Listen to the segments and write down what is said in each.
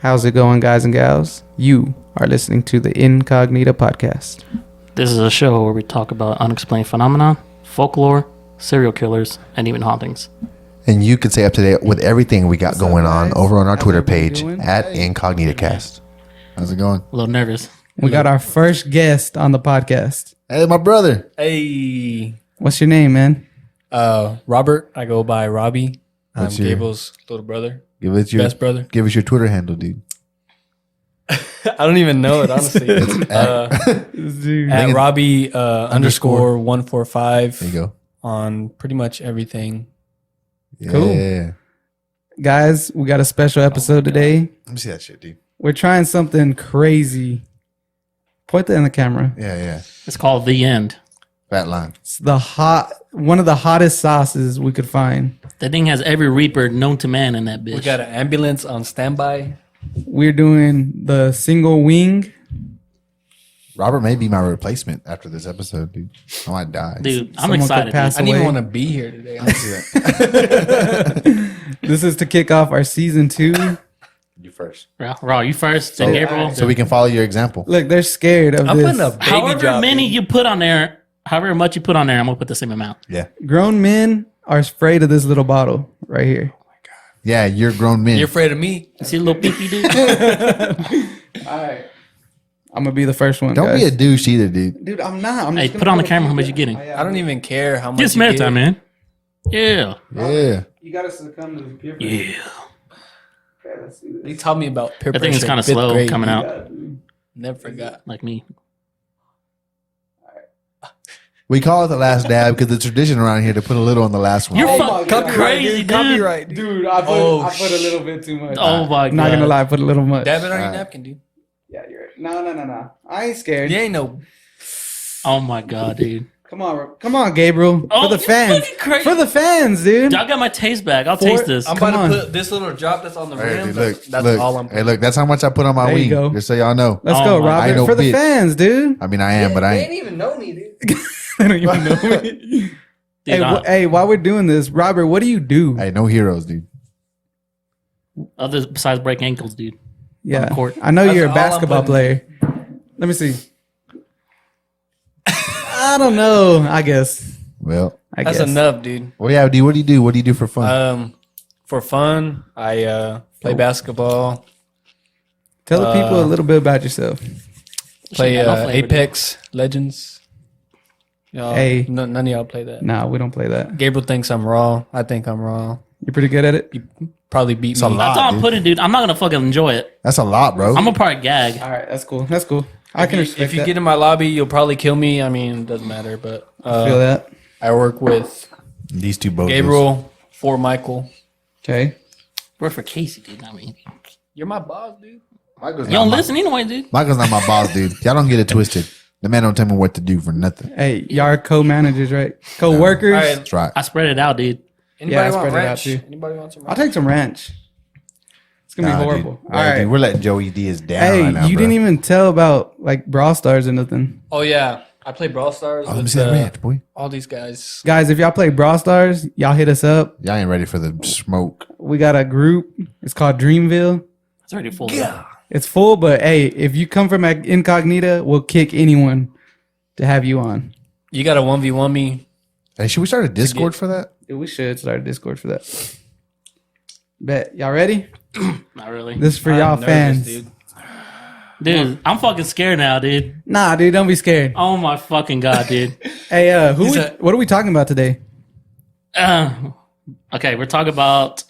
How's it going, guys and gals? You are listening to the Incognita Podcast. This is a show where we talk about unexplained phenomena, folklore, serial killers, and even hauntings. And you can stay up to date with everything we got going on over on our How's Twitter everybody page doing? at IncognitaCast. How's it going? A little nervous. We got our first guest on the podcast. Hey, my brother. Hey, What's your name, man? Robert. I go by Robbie. I'm What's your- Gable's little brother, Give us your best brother. Give us your Twitter handle, dude. I don't even know it honestly. At Robbie underscore 145 There you go. on pretty much everything. Yeah. Cool. Let Guys, we got a special episode today. me see that shit, dude. We're trying something crazy. Point that in the camera. Yeah. It's called The End. Fat line. It's one of the hottest sauces we could find. That thing has every reaper known to man in that bitch. We got an ambulance on standby. We're doing the single wing. Robert may be my replacement after this episode, dude. I might die. Dude, I'm Someone could excited. pass I didn't even away. want to be here today. This is to kick off our season 2. You first. Raw, you first, then Gabriel. So we can follow your example. Look, they're scared of I'm this. putting a baby However drop. many you put on there, however much you put on there, I'm going to put the same amount. Yeah. Grown men are afraid of this little bottle right here. Yeah, you're grown men. You're afraid of me? You see a little peepee, dude? All right. I'm going to be the first one, Don't guys. be a douche either, dude. Dude, I'm not. I'm Hey, just put gonna on the put a camera how few much you down. getting. I don't even care how much Get some you air get. time, man. Yeah. Yeah. You got to succumb to the peer pressure. Yeah. Okay, let's do They this. taught me about peer I think it's pressure kind in of fifth slow grade. coming out, Yeah, dude. Never forgot. like me. We call it the last dab because the tradition around here to put a little on the last one. You're Oh fucking my God. crazy, dude. Copyright, dude. Dude, I put a little bit too much. Oh, my God. Not going to lie, I put a little much. Dab it on your Alright. napkin, dude. Yeah, you're right. No. I ain't scared. You ain't no. Oh, my God, dude. Come on, Gabriel. Oh, For the you're fans. fucking crazy. For the fans, dude. Y'all got my taste back. I'll taste this. I'm Come about on. to put this little drop that's on the Hey, rim. dude, look, That's look. all I'm Hey, look, that's how much I put on my There you wing. go. Just so y'all know. Let's Oh go, my- I Robert. know For the bitch. fans, dude. I mean, I am, but I ain't. even know me, dude. They don't even know me. Dude, Hey, while we're doing this, Robert, what do you do? Hey, no heroes, dude. Others besides break ankles, dude. Yeah, the court. I know That's you're a all I'm basketball putting- player. Let me see. I don't know. I guess. Well, That's guess. enough, dude. well, yeah, dude. What do you do? What do you do for fun? For fun, I play basketball, Tell the people a little bit about yourself. play Shit, no flavor, Apex Legends. Y'all, Hey. none of y'all play that. Nah, we don't play that. Gabriel thinks I'm raw. I think I'm raw. You're pretty good at it. You probably beat It's a me. lot. That's all I'm dude. putting, dude. I'm not going to fucking enjoy it. That's a lot, bro. I'm going to probably gag. All right, that's cool. That's cool. I can respect If you that. get in my lobby, you'll probably kill me. I mean, it doesn't matter. But Feel that? I work with These two bozos. Gabriel for Michael. Okay. Work for Casey, dude. I mean, You're my boss, dude. Michael's you not don't my- listen anyway, dude. Michael's not my boss, dude. Y'all don't get it twisted. The man don't tell me what to do for nothing. Hey, y'all are co-managers, right? Co-workers. All right. That's right. I spread it out, dude. Anybody Yeah, I want spread it out, ranch? too. Anybody want some I'll ranch? take some ranch. It's gonna Nah, be dude. horrible. Yeah, All right. dude, we're letting Joey Diaz down Hey, right now, you bro. didn't even tell about like Brawl Stars or nothing. Oh yeah, I play Brawl Stars Oh, let me with see that ranch, boy. all these guys. Guys, if y'all play Brawl Stars, y'all hit us up. Y'all ain't ready for the smoke. We got a group. It's called Dreamville. It's already full. It's full, but hey, if you come from Incognita, we'll kick anyone to have you on. You got a 1v1 me. Hey, should we start a Discord for that? Dude, we should start a Discord for that. Bet. Y'all ready? Not really. This is for I'm y'all nervous, fans. dude. Dude, I'm fucking scared now, dude. Nah, dude, don't be scared. Oh, my fucking God, dude. Hey, He's a- what are we talking about today? Okay, we're talking about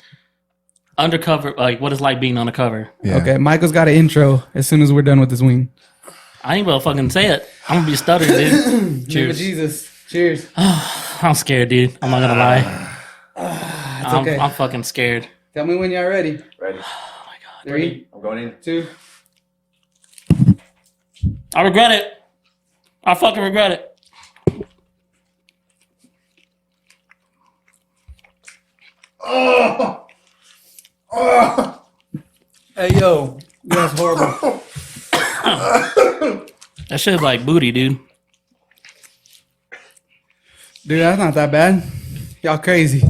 undercover, like what it's like being undercover. Yeah. Okay, Michael's got an intro as soon as we're done with this wing. I ain't gonna fucking say it. I'm gonna be stuttering, dude. Cheers. Jesus. Cheers. I'm scared, dude. I'm not gonna lie. okay. I'm fucking scared. Tell me when y'all ready. Ready. Oh my God. 3, I'm going in. 2. I regret it. I fucking regret it. Hey yo, That's horrible. That shit's like booty, dude. Dude, that's not that bad. Y'all crazy.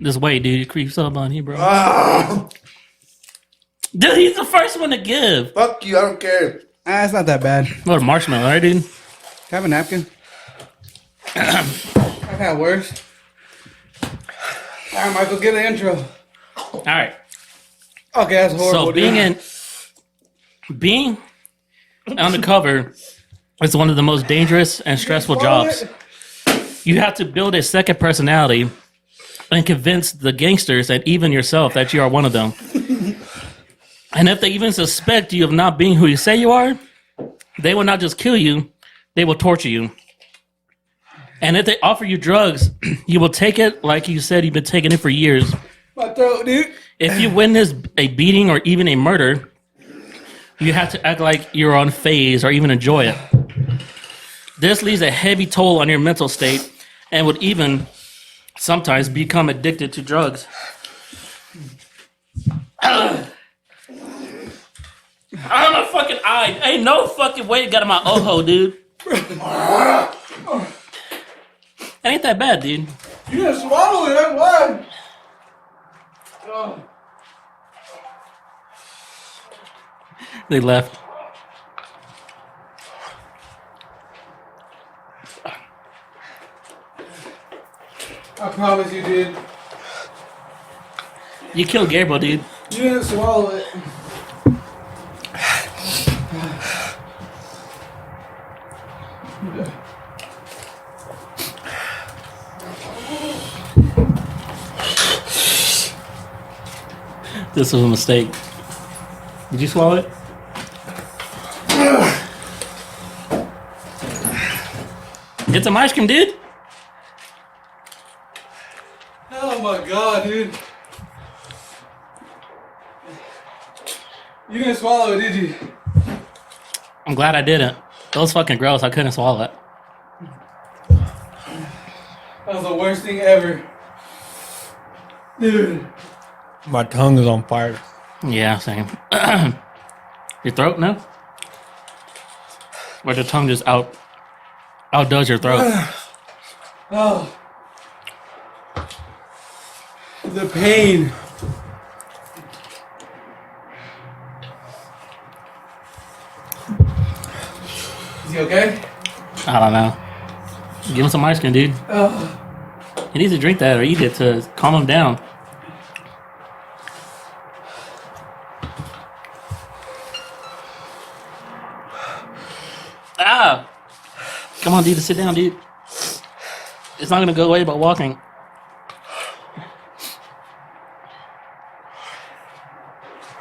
This way, dude. It creeps up on you, bro. Ah, Dude, he's the first one to give. fuck you. I don't care. It's not that bad. What a marshmallow, right, dude? Can I have a napkin? I've had worse. All right, Michael, get the intro. All right. Okay, that's horrible. So dude. being undercover is one of the most dangerous and stressful jobs. You have to build a second personality and convince the gangsters and even yourself that you are one of them. And if they even suspect you of not being who you say you are, they will not just kill you, they will torture you. And if they offer you drugs, you will take it like you said you've been taking it for years. My throat, dude. If you witness a beating or even a murder, you have to act like you're unfazed or even enjoy it. This leaves a heavy toll on your mental state and would even sometimes become addicted to drugs. Out of my fucking eye. Ain't no fucking way it got in my ojo, dude. It ain't that bad, dude. You didn't swallow it, that's why. Oh. They left. I promise you did. You killed Gabriel, dude. You didn't swallow it. This was a mistake. Did you swallow it? Get some ice cream, dude. Oh my god, dude. You didn't swallow it, did you? I'm glad I didn't. That was fucking gross. I couldn't swallow it. That was the worst thing ever. Dude. My tongue is on fire. Yeah, same. Your throat, no? Or the tongue just outdoes your throat? Oh. The pain. Is he okay? I don't know. Give him some ice cream, dude. Oh. He needs to drink that or eat it to calm him down. Ah! Come on, dude, sit down, dude. It's not gonna go away by walking.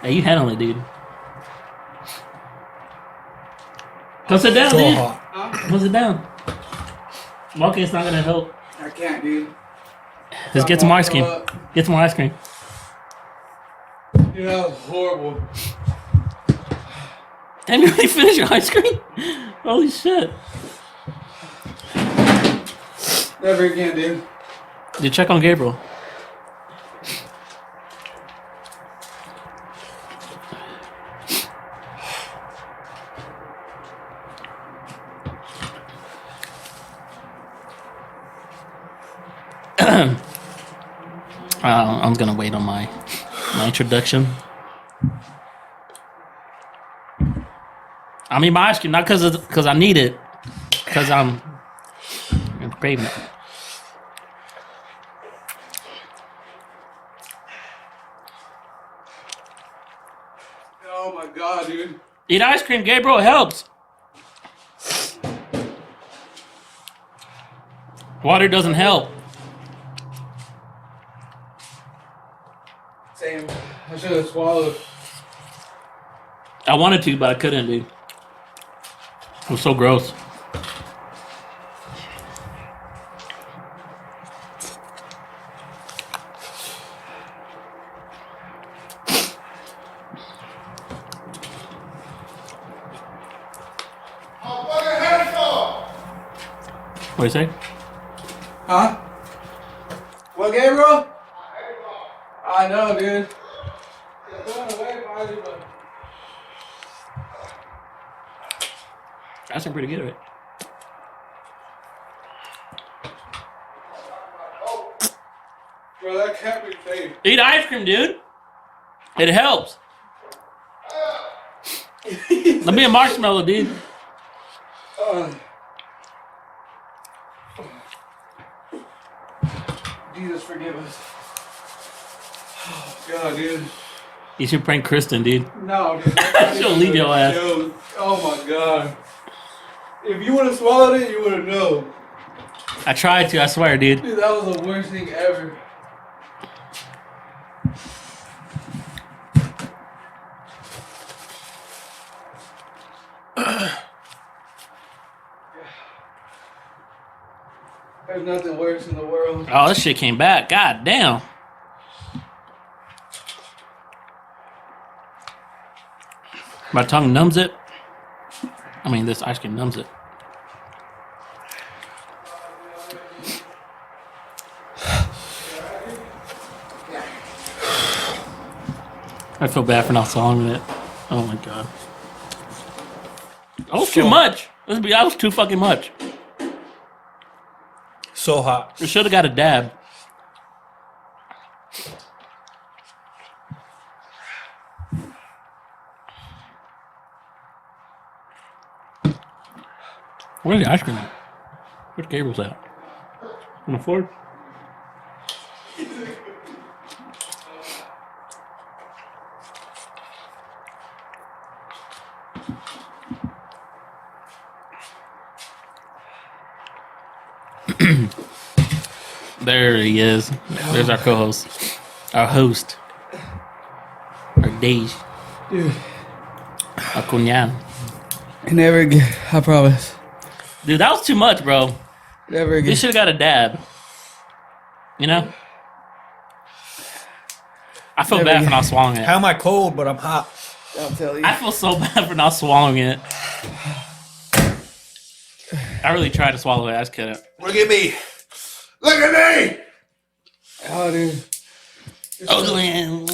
Hey, you handle it, dude. Come sit down, So dude. hot. Come sit down. Walking's not gonna help. I can't, dude. Just get some ice cream. Get some more ice cream. Dude, that was horrible. Damn, you already finished your ice cream? Holy shit. Never again, dude. You check on Gabriel. I'm gonna wait on my introduction. I mean, my ice cream, not because I need it, because I'm craving it. Oh my god, dude. Eat ice cream, Gabriel. It helps. Water doesn't help. Same. I should have swallowed. I wanted to, but I couldn't, dude. It was so gross. What do you say? Huh? What, Gabriel? I know, dude. That's pretty good, right? Bro, that can't be fake. Eat ice cream, dude. It helps. Let me a marshmallow, dude. Jesus, forgive us. Oh, God, dude. You should prank Kristen, dude. No, dude. She'll leave your ass. Oh, my God. If you would have swallowed it, you would have known. I tried to, I swear, dude. Dude, that was the worst thing ever. There's nothing worse in the world. Oh, this shit came back. God damn. My tongue numbs it. I mean, this ice cream numbs it. I feel bad for not swallowing it. Oh my god. That was too much. That was too fucking much. So hot. We should have got a dab. Where's the ice cream at? Where's Gabriel's at? On the floor? There he is. There's our co-host. Our host. Our Dej. Dude. Our Kunyan. Never again. I promise. Dude, that was too much, bro. Never again. You should have got a dab. You know? I feel bad for not swallowing it. How am I cold, but I'm hot? I'll tell you. I feel so bad for not swallowing it. I really tried to swallow it. I just couldn't. Look at me. Look at me. Oh, dude. Oh, man.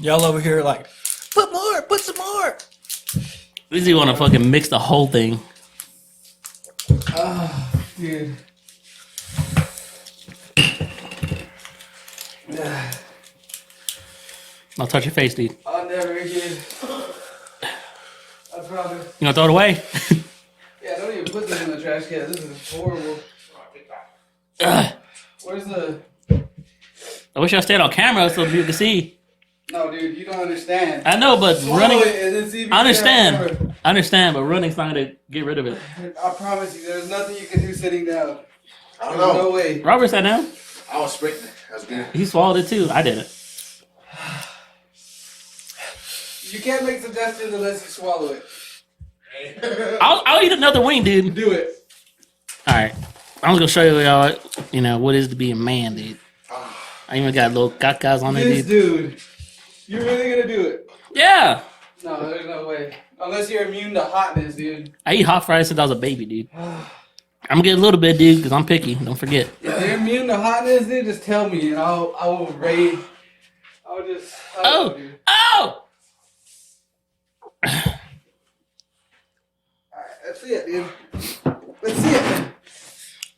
Y'all over here like, put more, put some more. Does he want to fucking mix the whole thing? Oh, dude. I'll touch your face, dude. I'll never again. I promise. You gonna throw it away? Yeah, don't even put this in the trash can. This is horrible. Where's the... I wish I stayed on camera so people could see. No, dude, you don't understand. I know, but Swallow running... it and then see if you I can understand. I understand, but running's not gonna get rid of it. I promise you, there's nothing you can do sitting down. I don't There's know. no way. Robert sat down. I was sprinting. That's good. He swallowed it too. I didn't. You can't make suggestions unless you swallow it. I'll eat another wing, dude. Do it. All right. I'm just gonna show you y'all, what it is to be a man, dude. I even got little cacas on it, This dude. dude. You're really gonna do it? Yeah. No, there's no way. Unless you're immune to hotness, dude. I eat hot fries since I was a baby, dude. I'm gonna get a little bit, dude, because I'm picky. Don't forget. If you're immune to hotness, dude, just tell me and I will rate. I'll just. Oh! Dude. Oh! Alright, let's see it, dude. Let's see it.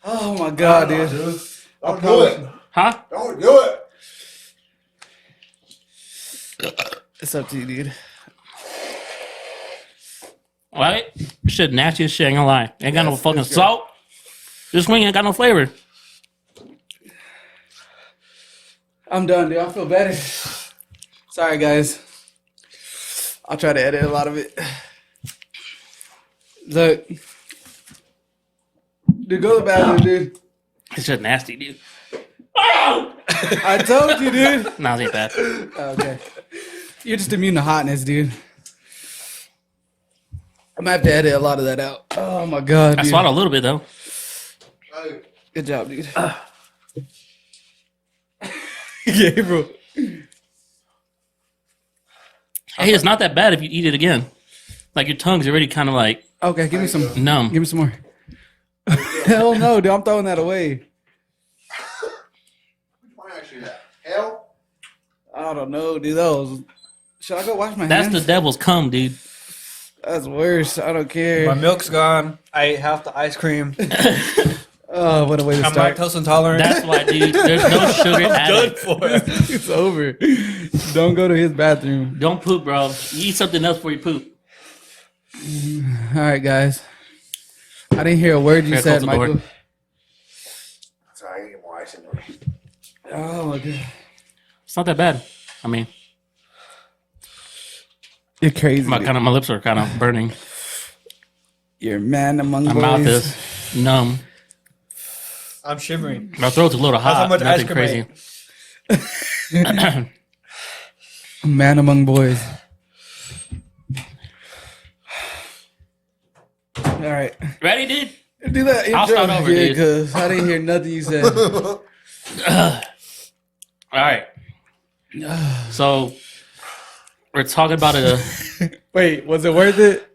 Oh my god, dude. Don't do it. Huh? Don't do it. It's up to you, dude. Right? Shit, nasty as shit, ain't gonna lie. Ain't got no fucking salt. This wing ain't got no flavor. I'm done, dude. I feel better. Sorry, guys. I'll try to edit a lot of it. Look. Dude, go to the bathroom, dude. It's just nasty, dude. Oh! I told you, dude. Nah, it ain't bad. Okay. You're just immune to hotness, dude. I'm gonna have to edit a lot of that out. Oh my god, I dude. swallowed a little bit, though. Good job, dude. Gabriel. Hey, it's not that bad if you eat it again. Like, your tongue's already kind of like Okay, give me some. numb. Give me some more. Hell no, dude. I'm throwing that away. Which one actually that? Hell? I don't know, dude. Those. Should I go wash my That's hands? the devil's cum, dude. That's worse. I don't care. My milk's gone. I ate half the ice cream. Oh, what a way to I'm start. lactose intolerant. That's why, dude. There's no sugar added. for. It's over. Don't go to his bathroom. Don't poop, bro. You eat something else before you poop. All right, guys. I didn't hear a word you Here, said, close the door. Michael. Sorry, I get more ice in there. Oh, my God. It's not that bad. I mean, You're crazy. my lips are kind of burning. You're a man among My boys. mouth is numb. I'm shivering. My throat's a little That's how hot. much ice Nothing cream crazy. A man among boys. All right. Ready, dude? Do that intro. I'll start over, yeah, dude. because I didn't hear nothing you said. All right. So we're talking about a. Wait, was it worth it?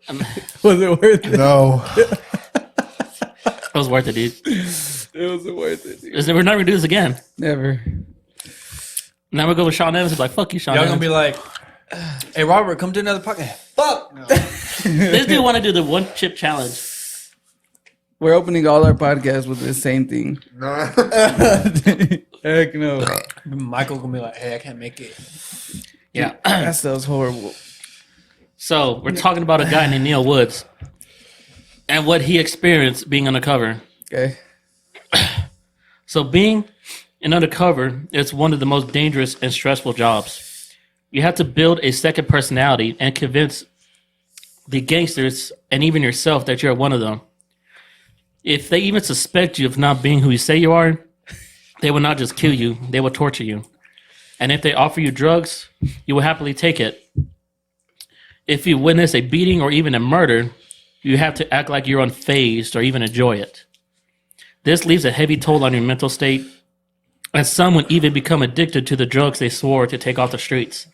Was it worth it? No. It was worth it, dude. It wasn't worth it, dude. We're never gonna do this again. Never. Now we go with Sean Evans. He's like, "Fuck you, Sean Y'all Evans." gonna be like, "Hey, Robert, come to another podcast." Fuck. No. This dude want to do the one chip challenge. We're opening all our podcasts with the same thing. No. Heck no. Michael gonna be like, "Hey, I can't make it." Yeah. That stuff's horrible. So we're talking about a guy named Neil Woods and what he experienced being undercover. Okay. So being an undercover is one of the most dangerous and stressful jobs. You have to build a second personality and convince the gangsters and even yourself that you're one of them. If they even suspect you of not being who you say you are, they will not just kill you, they will torture you. And if they offer you drugs, you will happily take it. If you witness a beating or even a murder, you have to act like you're unfazed or even enjoy it. This leaves a heavy toll on your mental state, and some would even become addicted to the drugs they swore to take off the streets.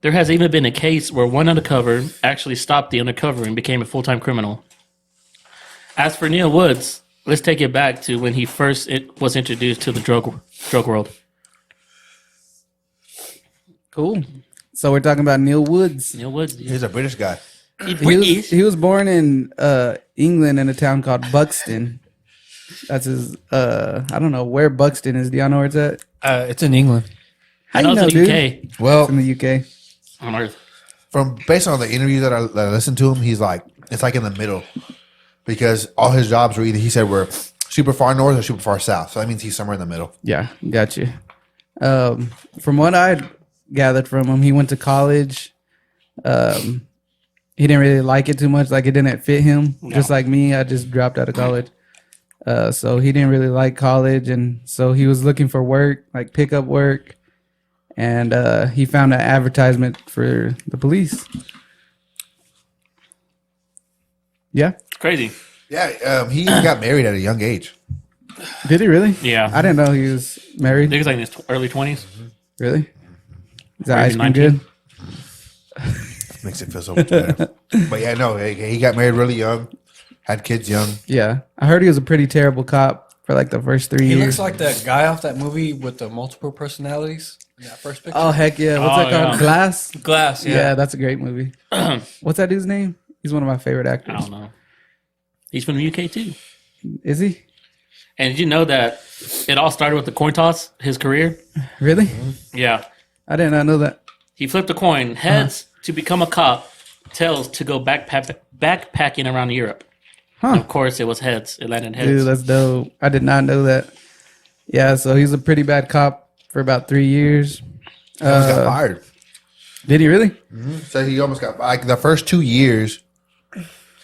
There has even been a case where one undercover actually stopped the undercover and became a full-time criminal. As for Neil Woods, let's take it back to when he first was introduced to the drug world. Cool. So we're talking about Neil Woods. Neil Woods, He's a British guy. He was born in England in a town called Buxton. That's his. I don't know where Buxton is. Do y'all know where it's at? It's in England. I know it's in the UK. Well, It's in the UK. On Earth. from based on the interview that I listened to him, he's like, it's like in the middle because all his jobs were either, he said, were super far north or super far south. So that means he's somewhere in the middle. Yeah, got you. From what I gathered from him, he went to college. He didn't really like it too much. Like it didn't fit him. No. Just like me, I just dropped out of college. So he didn't really like college, and so he was looking for work, like pickup work, and he found an advertisement for the police. Yeah, Crazy. Yeah, he got married at a young age. did he really? Yeah. I didn't know he was I think married. it's like in his early 20s. Really? Is that Maybe ice cream 19. good? Makes it feel so much better. But yeah, no, he got married really young, had kids young. Yeah, I heard he was a pretty terrible cop for like the first 3 He years. looks like that guy off that movie with the multiple personalities in that first picture. Oh heck yeah! What's Oh, that called? yeah. Glass. Glass, Yeah. yeah. That's a great movie. What's that dude's name? He's one of my favorite I actors. don't know. He's from the UK too. Is he? And did you know that it all started with the coin toss, his career? Really? Yeah. I did not know that. He flipped a coin, heads to become a cop, tails to go backpacking around Europe. Huh. Of course, it was heads. It landed heads. Dude, that's dope. I did not know that. Yeah, so he's a pretty bad cop for about 3 years. He almost got fired. Did he really? So he almost got like the first 2 years.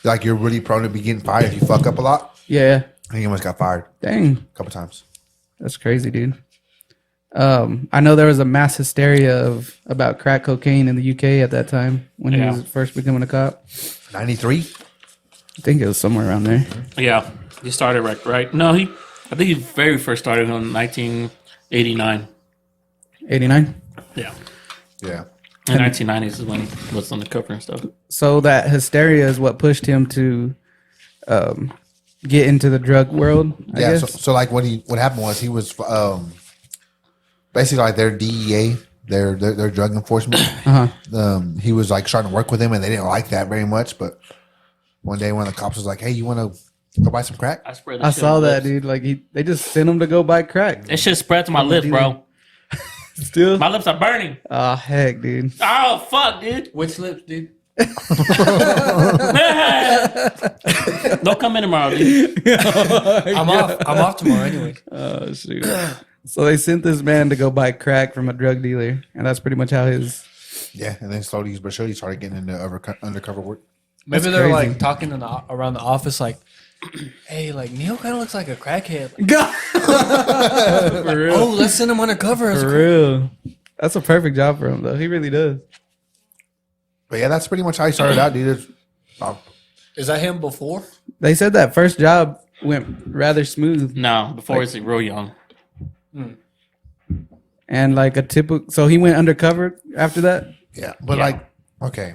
Like you're really prone to be getting fired if you fuck up a lot. Yeah. I think he almost got fired Dang. a couple times. That's crazy, dude. I know there was a mass hysteria about crack cocaine in the UK at that time when he Yeah. was first becoming a cop. 93. I think it was somewhere around there. Yeah. He started right. No, I think he very first started in 1989. 89. Yeah. Yeah. In 1990s is when he was on the cover and stuff. So that hysteria is what pushed him to get into the drug world, I Yeah. guess. So like what happened was he was basically like their DEA, their drug enforcement. He was like starting to work with them, and they didn't like that very much. But one day, one of the cops was like, "Hey, you want to Go buy some crack. I spread. The I shit saw on my that, lips. dude. Like they just sent him to go buy crack. That shit spread to my lips, bro. Still? My lips are burning. Oh heck, dude. Oh fuck, dude. Which lips, dude? Don't come in tomorrow, dude. I'm off. I'm off tomorrow anyway. Oh shoot. So they sent this man to go buy crack from a drug dealer, and that's pretty much how his. Yeah, and then slowly but surely started getting into undercover work. Maybe That's they're crazy. like talking around the office, like, "Hey, like Neil kind of looks like a crackhead. Like, God. For real. oh, let's send him undercover." as a For crack-" real. That's a perfect job for him, though. He really does. But yeah, that's pretty much how he started out, dude. Is that him before? They said that first job went rather smooth, No, before he's real young. and like a typical. So he went undercover after that. Yeah, but Yeah. like, okay,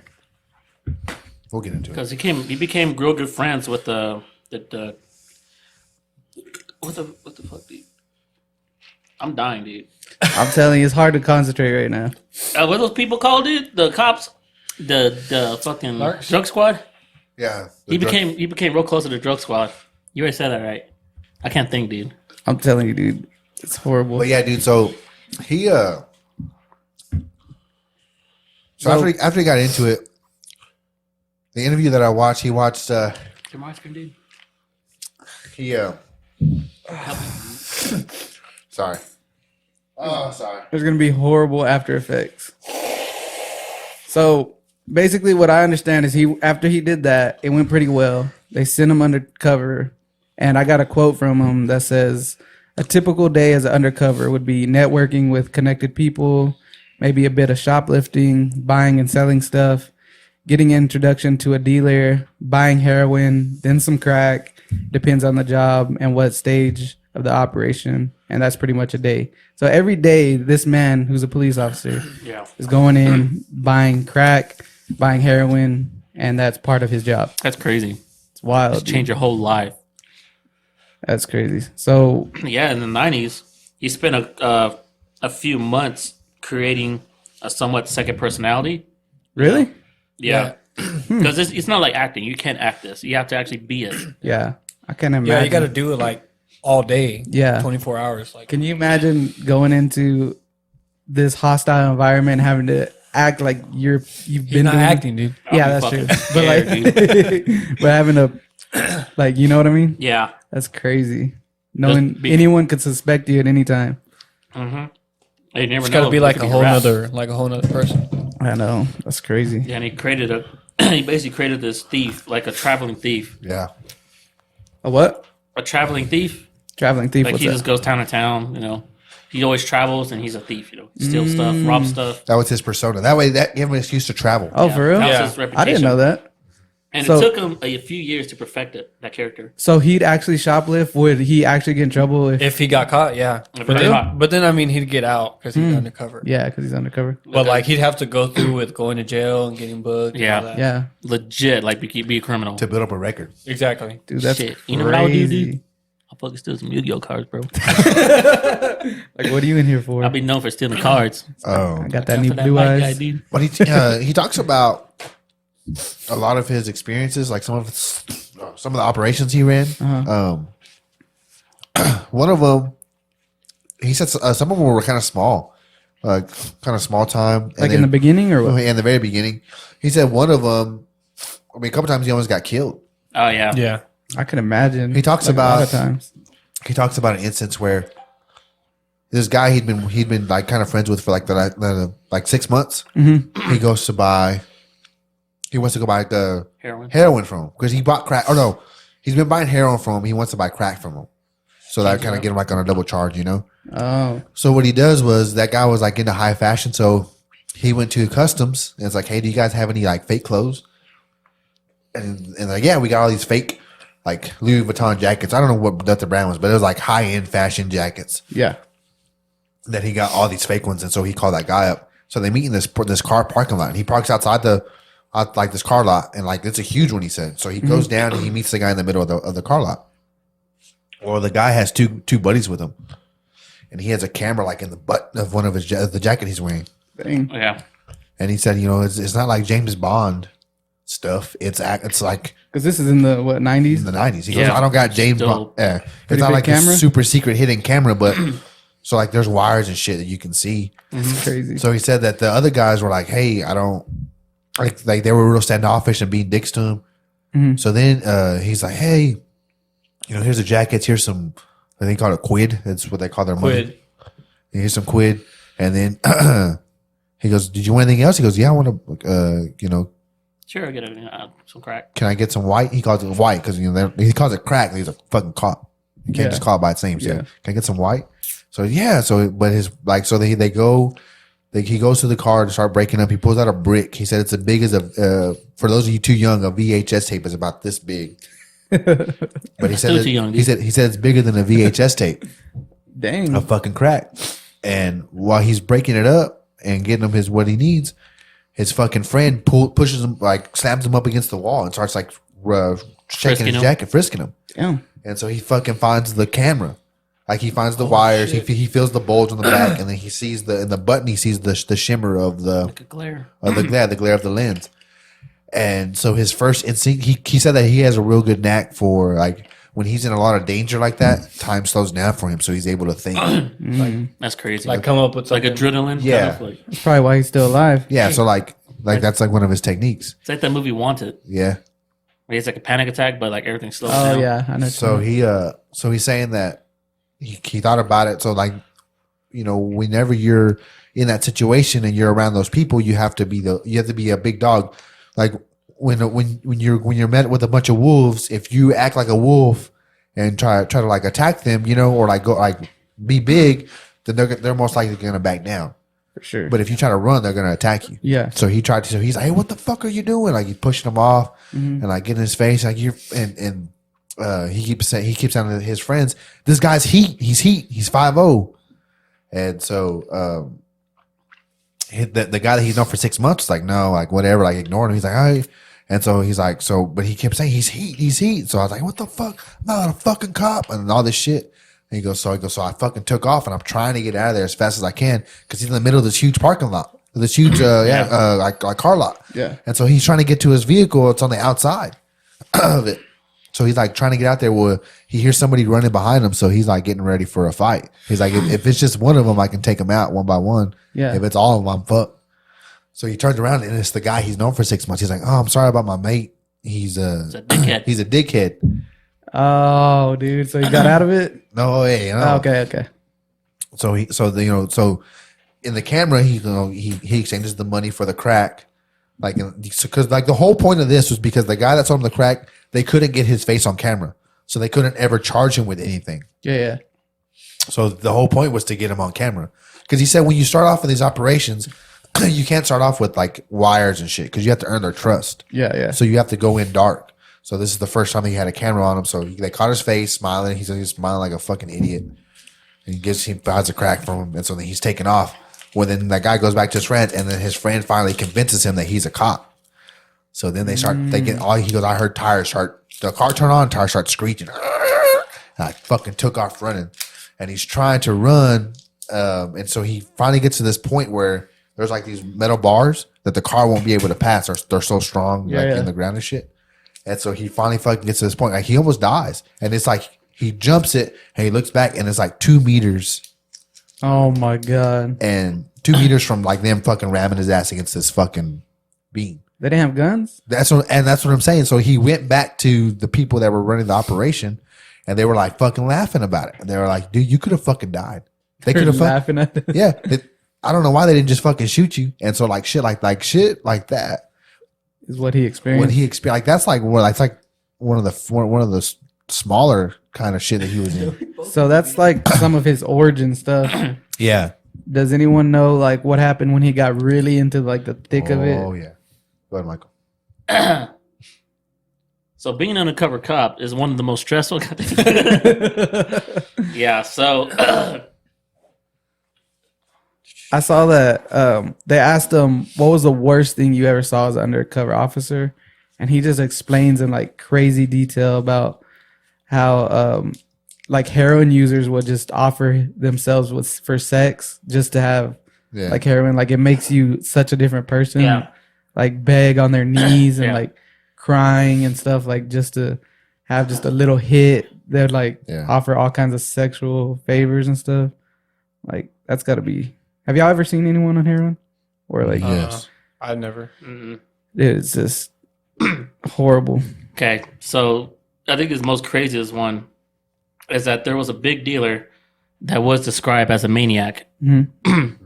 we'll get into it. Because he became real good friends with the what the fuck, dude? I'm dying, dude. I'm telling you, it's hard to concentrate right now. What are those people called, dude? The cops, the fucking Narcs? drug squad. Yeah, He became real close to the drug squad. You already said that, right? I can't think, dude. I'm telling you, dude, it's horrible. But yeah, dude. So he after he got into it, the interview that I watched, he watched Your ice cream, dude. he sorry. Oh, sorry. There's gonna be horrible after effects. So basically, what I understand is after he did that, it went pretty well. They sent him undercover, and I got a quote from him that says, "A typical day as an undercover would be networking with connected people, maybe a bit of shoplifting, buying and selling stuff, getting an introduction to a dealer, buying heroin, then some crack. Depends on the job and what stage of the operation, and that's pretty much a day." So every day, this man who's a police officer Yeah, is going in, buying crack, buying heroin, and that's part of his job. that's crazy. It's wild. Just dude. change your whole life. That's crazy. So Yeah, in the '90s, he spent a few months creating a somewhat second personality. really, Yeah, because it's not like acting. You can't act this. You have to actually be it. yeah, I can't imagine. Yeah, you got to do it like all day. Yeah. 24 hours. Like, Can you imagine going into this hostile environment, and having to act like you've you're been not doing- acting, dude. Yeah, I'll that's be true. fucking But like, scared, but having to, like, you know what I mean? Yeah. That's crazy. Knowing Just be- anyone could suspect you at any time. Mm-hmm. You never It's know. got to be It like could a be whole rap. nother person. I know. That's crazy. Yeah, and he created he basically created this thief, like a traveling thief. Yeah, A what? A traveling thief. Traveling thief. Like What's he that? just goes town to town, you know. He always travels and he's a thief, you know. Steal stuff, rob stuff. that was his persona. That way, that gave him an excuse to travel. Oh, Yeah, for real? that was Yeah. his I didn't reputation. know that. And So- it took him a few years to perfect that character. So he'd actually shoplift. Would he actually get in trouble If he got caught, yeah. If he But got then, caught. but then, I mean, he'd get out because he's undercover. Yeah, because he's undercover. But like, he'd have to go through with going to jail and getting booked. Yeah. And all that. Yeah, Legit, like be a criminal. To build up a record. Exactly. dude, that's Shit. You know what I would do, crazy. dude? I'll fucking steal some Yu-Gi-Oh cards, bro. Like, what are you in here for? I'll be known for stealing cards. Oh, I got that new For that blue white guy, eyes. dude. but he talks about a lot of his experiences, like some of the operations he ran. One of them, he said some of them were kind of small, like kind of small time. And Like in the beginning, or what? in the very beginning, he said one of them. I mean, a couple times he almost got killed. Oh yeah. Yeah. I can imagine. He talks Like, a lot about- of times. He talks about an instance where this guy he'd been like kind of friends with for like 6 months. Mm-hmm. He goes to buy. He wants to go buy the Heroin. heroin from him because he bought crack. Oh no, he's been buying heroin from him. He wants to buy crack from him, so that kind of get him like on a double charge, you know. Oh, So what he does was that guy was like into high fashion, so he went to customs and it's like, hey, do you guys have any like fake clothes? And like, yeah, we got all these fake like Louis Vuitton jackets. I don't know what the brand was, but it was like high end fashion jackets yeah. that he got all these fake ones. And so he called that guy up. So they meet in this car parking lot. And he parks outside like this car lot, and like it's a huge one. He said. So he goes down and he meets the guy in the middle of the car lot. Or the guy has two buddies with him, and he has a camera like in the butt of one of the jacket he's wearing. Dang. Yeah. And he said, you know, it's not like James Bond stuff. It's like Because this is in the in 90s. the 90s. He goes, Yeah. I don't got James Bond. Dope. Yeah. Pretty It's not big like camera? a super secret hidden camera, but so like there's wires and shit that you can see. It's crazy. So he said that the other guys were like, hey, I don't like they were real standoffish and being dicks to him. Mhm. So then he's like, hey, here's the jackets. Here's some, I think called a quid. That's what they call their money. Quid. Here's some quid. And then he goes, did you want anything else? He goes, yeah, I want to, Sure, I'll get some crack. can I get some white? He calls it white because he calls it crack. He's a fucking cop. You can't Yeah. just call it by its name. So Yeah. can I get some white? So yeah. So but his like so they go. He goes to the car to start breaking up. He pulls out a brick. He said it's as big as for those of you too young, a VHS tape is about this big. But he said Still too young, he said it's bigger than a VHS tape Dang. of fucking crack. And while he's breaking it up and getting him what he needs, his fucking friend pushes him, like slams him up against the wall and starts like shaking his jacket, frisking him. Damn. And so he fucking finds the camera. Like he finds the wires, he feels the bulge on the back, and then he sees in the button he sees the shimmer of the Like a glare. the glare of the lens. And so his first instinct, he said that he has a real good knack for like when he's in a lot of danger like that, time slows down for him, so he's able to think. That's crazy. Like come up with like something. adrenaline. Yeah. Kind of like, That's probably why he's still alive. Yeah, so like that's like one of his techniques. it's like that movie Wanted. Yeah. Where it's like a panic attack, but like everything slows Oh down. yeah, I know. So he's saying that he thought about it. So like, whenever you're in that situation and you're around those people, you have to be a big dog. Like when you're met with a bunch of wolves, if you act like a wolf and try to like attack them, or like go like be big, then they're most likely going to back down. for sure. But if you try to run, they're going to attack you. Yeah. So he's like, hey, what the fuck are you doing? Like he's pushing him off and like getting in his face, like he keeps saying to his friends, this guy's heat. He's 5'0". And so the guy that he's known for 6 months is like, no, like whatever, like ignoring him. He's like, hey. And so he's like, but he kept saying he's heat. So I was like, what the fuck? I'm not a fucking cop and all this shit. And he goes, so I fucking took off and I'm trying to get out of there as fast as I can because he's in the middle of this huge parking lot, this huge like car lot. Yeah. And so he's trying to get to his vehicle. It's on the outside of it. So he's like trying to get out there. Well, he hears somebody running behind him. So he's like getting ready for a fight. He's like, if it's just one of them, I can take them out one by one. Yeah. If it's all of them, I'm fucked. So he turns around and it's the guy he's known for 6 months. He's like, oh, I'm sorry about my mate. He's It's a dickhead. he's a dickhead. Oh, dude. So he got out of it. No way. Oh, okay. So in the camera, he exchanges the money for the crack. Like, because like the whole point of this was because the guy that sold him the crack, they couldn't get his face on camera. So they couldn't ever charge him with anything. Yeah. So the whole point was to get him on camera. Because he said when you start off in these operations, you can't start off with like wires and shit because you have to earn their trust. Yeah. So you have to go in dark. So this is the first time he had a camera on him. So they caught his face smiling. He's smiling like a fucking idiot. And he buys a crack from him. And so then he's taking off. Well, then that guy goes back to his friend. And then his friend finally convinces him that he's a cop. So then they start thinking, he goes, I heard the car turn on, tires start screeching. And I fucking took off running. And he's trying to run. And so he finally gets to this point where there's like these metal bars that the car won't be able to pass. They're so strong in the ground and shit. And so he finally fucking gets to this point. Like he almost dies. And it's like he jumps it and he looks back and it's like 2 meters. Oh my God. And 2 meters from like them fucking ramming his ass against this fucking beam. They didn't have guns? That's what I'm saying. So he went back to the people that were running the operation and they were like fucking laughing about it. And they were like, dude, you could have fucking died. They could have laughing at it. Yeah. I don't know why they didn't just fucking shoot you. And so like shit like that. Is what he experienced. What he experienced, like that's like one of the smaller kind of shit that he was in. So that's like some of his origin stuff. Yeah. Does anyone know like what happened when he got really into like the thick of it? Oh yeah. Go ahead, Michael. So being an undercover cop is one of the most stressful. Yeah. So I saw that they asked him what was the worst thing you ever saw as an undercover officer, and he just explains in like crazy detail about how like heroin users would just offer themselves for sex just to have Yeah. like heroin. Like it makes you such a different person. Yeah. like beg on their knees and Yeah. like crying and stuff, like just to have just a little hit. They'd like Yeah. offer all kinds of sexual favors and stuff. Like that's got to be. Have y'all ever seen anyone on heroin? Or like Yes. I never. it's just horrible. Okay, so I think his most craziest one is that there was a big dealer that was described as a maniac. Mhm.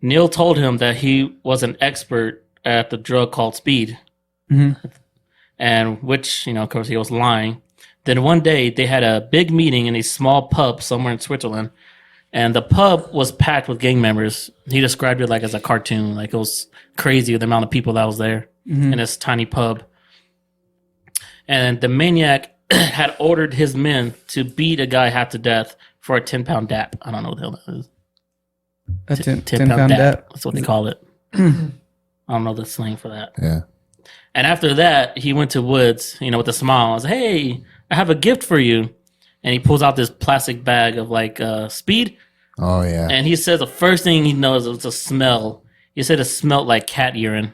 Neil told him that he was an expert at the drug called speed, Mhm. and which, of course, he was lying. Then one day they had a big meeting in a small pub somewhere in Switzerland, and the pub was packed with gang members. He described it like as a cartoon, like it was crazy the amount of people that was there in this tiny pub. And the maniac had ordered his men to beat a guy half to death for a 10-pound dap. I don't know what the hell that is. A 10 10 pound dap. dap. That's what they call it. I don't know the slang for that. Yeah. And after that, he went to Woods, with a smile. I was, hey, I have a gift for you. And he pulls out this plastic bag of like speed. Oh yeah. And he says the first thing he knows was a smell. He said it smelled like cat urine.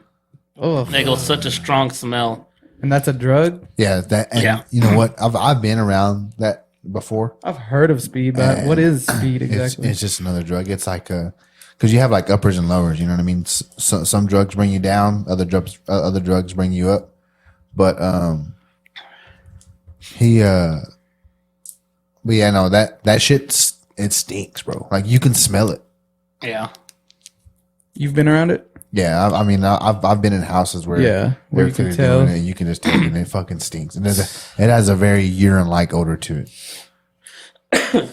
Oh, Like it was such a strong smell. and that's a drug. Yeah. That. And Yeah. You know what? I've been around that before. I've heard of speed, but what is speed exactly? It's just another drug. It's like because you have like uppers and lowers. You know what I mean? Some drugs bring you down. Other drugs bring you up. But but yeah, no, that shit, it stinks, bro. Like you can smell it. Yeah. You've been around it? Yeah, I mean, I've been in houses where where you can they're tell. doing it, you can just tell, and it fucking stinks, and it has a very urine-like odor to it.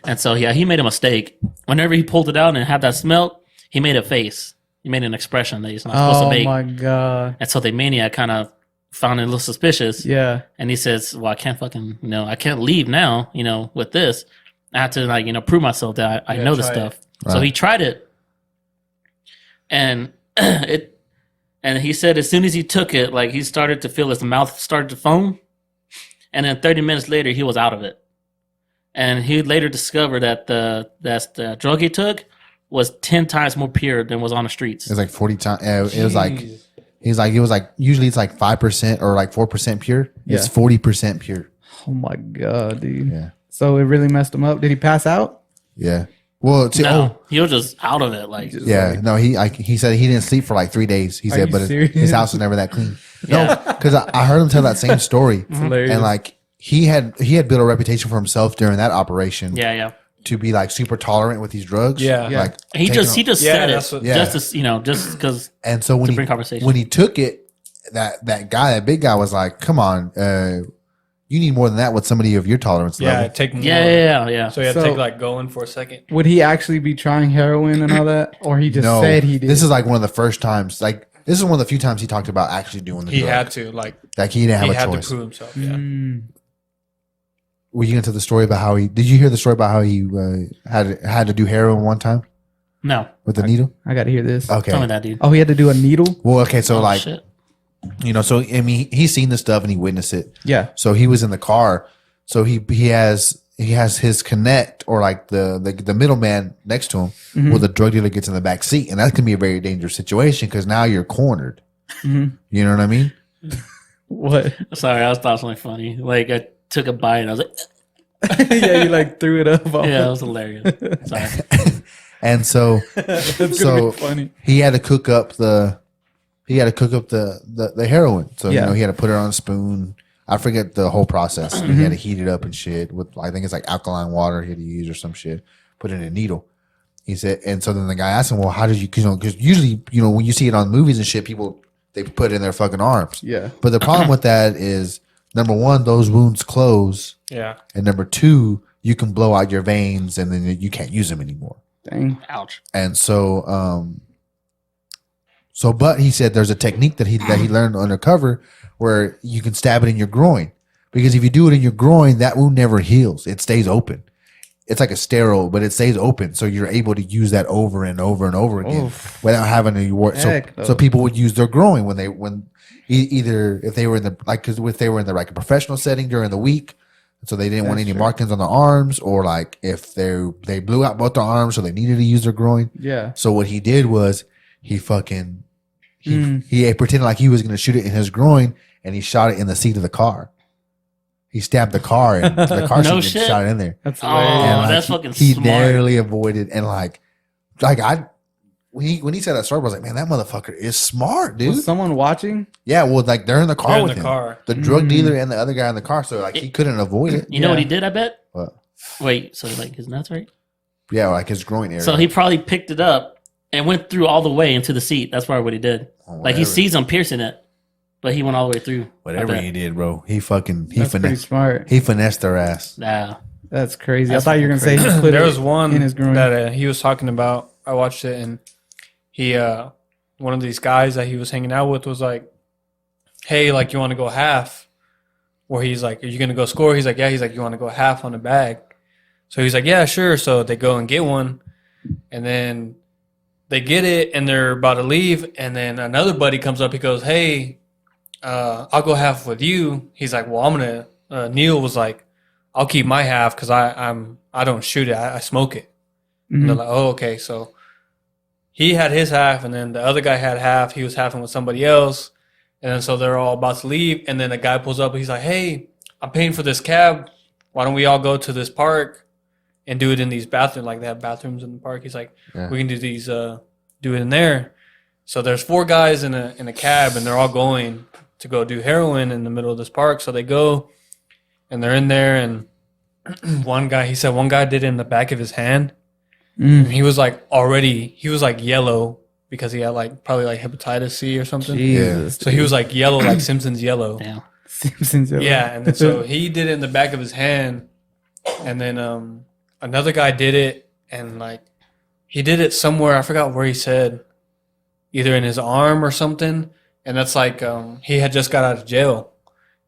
And so, yeah, he made a mistake. Whenever he pulled it out and had that smell, he made a face. He made an expression that he's not supposed to Oh make. my god! And so the maniac kind of found it a little suspicious. Yeah, And he says, well, I can't fucking, I can't leave now, with this. I have to, like, prove myself that I know this try stuff. Right. So he tried it. And and he said as soon as he took it, like, he started to feel his mouth started to foam. And then 30 minutes later, he was out of it. And he later discovered that the drug he took was 10 times more pure than was on the streets. It was like 40 times. It was like it was like usually it's like 5% or like 4% pure. It's Yeah. 40% pure. oh my god, dude. Yeah, So it really messed him up. Did he pass out? yeah. Well, No, he was just out of it. Like, yeah. No, he said he didn't sleep for like 3 days. He Are said, you but serious? his house was never that clean. Yeah. No, because I heard him tell that same story, Hilarious. and like he had built a reputation for himself during that operation. yeah. To be like super tolerant with these drugs. Yeah. Yeah. Like He taking just them- said that's it what- Yeah. just to, just because. and so when to he bring conversation. when he took it, that big guy was like, "Come on, you need more than that with somebody of your tolerance Yeah, level." take more. Yeah. So you had to So- take like going for a second. Would he actually be trying heroin and all that, or he just No, said he did? this is like one of the first times. Like this is one of the few times he talked about actually doing the He drug. had to like Like he didn't have he a had choice. to prove himself. Yeah. Mm. Were you into the story about how he? Did you hear the story about how he had to do heroin one time No, with the needle? I got to hear this. Okay. tell me that, dude. Oh, he had to do a needle. Well, okay. So Oh, like shit. so I mean, he's seen this stuff and he witnessed it. Yeah. So he was in the car. So he has his connect or like the middleman next to him, where the drug dealer gets in the back seat, and that can be a very dangerous situation because now you're cornered. Mhm. You know what I mean? What? Sorry, I thought something funny. Like I took a bite and I was like, Yeah, you like threw it up. yeah, it was hilarious. Sorry. And so That's gonna so be funny. he had to cook up the heroin. So Yeah. he had to put it on a spoon. I forget the whole process. He had to heat it up and shit with I think it's like alkaline water he had to use or some shit. Put it in a needle. He said, and so then the guy asked him, "Well, how did you? Because usually, when you see it on movies and shit, people they put it in their fucking arms. Yeah. But the problem with that is number one, those wounds close, Yeah. and number two, you can blow out your veins and then you can't use them anymore. Dang. Ouch. And but he said there's a technique that he learned undercover where you can stab it in your groin, because if you do it in your groin, that wound never heals; it stays open. It's like a sterile, but it stays open, so you're able to use that over and over and over again Oof. without having to work. Heck So no. people would use their groin either if they were in the because if they were in the like a professional setting during the week, so they didn't want That's any true. markings on their arms, or like if they blew out both their arms, so they needed to use their groin. Yeah. So what he did was he fucking He pretended like he was going to shoot it in his groin, and he shot it in the seat of the car. He stabbed the car, and the car No seat shit. shot it in there. That's Oh, hilarious. And, like, that's fucking he smart. narrowly avoided, and when he said that story, I was like, man, that motherfucker is smart, dude. Was someone watching? Yeah, well, like they're in the car They're in with the him, car. the drug dealer and the other guy in the car, so like he couldn't avoid it. You know what Yeah. he did? I bet. What? Wait, so like his nuts, right? Yeah, like his groin area. So he probably picked it up and went through all the way into the seat. That's probably what he did. Oh, Like he whatever. sees him piercing it, but he went all the way through. I Whatever bet. he did, bro. He That's pretty smart. He finessed their ass. Nah. That's crazy. That's I thought you were gonna say he put There it was one in his groin. that he was talking about. I watched it, and he, one of these guys that he was hanging out with was like, "Hey, like, you want to go half?" Or he's like, "Are you gonna go score?" He's like, "Yeah." He's like, "You want to go half on the bag?" So he's like, "Yeah, sure." So they go and get one, and then they get it, and they're about to leave, and then another buddy comes up. He goes, "Hey, I'll go half with you." He's like, "Well, I'm gonna." Neil was like, "I'll keep my half because I don't shoot it. I smoke it." And they're Mhm. like, "Oh, okay." So he had his half, and then the other guy had half. He was halving with somebody else, and then so they're all about to leave, and then a guy pulls up. He's like, "Hey, I'm paying for this cab. Why don't we all go to this park and do it in these bathrooms? Like they have bathrooms in the park." He's like, Yeah. "We can do these. Do it in there." So there's 4 guys in a cab, and they're all going to go do heroin in the middle of this park. So they go, and they're in there, and one guy did it in the back of his hand. Mm. And he was like yellow because he had like probably like hepatitis C or something. Jesus. So he was like yellow, like Simpsons yellow. Damn. Simpsons. Yeah, and then so he did it in the back of his hand, and then another guy did it, and like he did it somewhere. I forgot where he said, either in his arm or something. And that's like he had just got out of jail,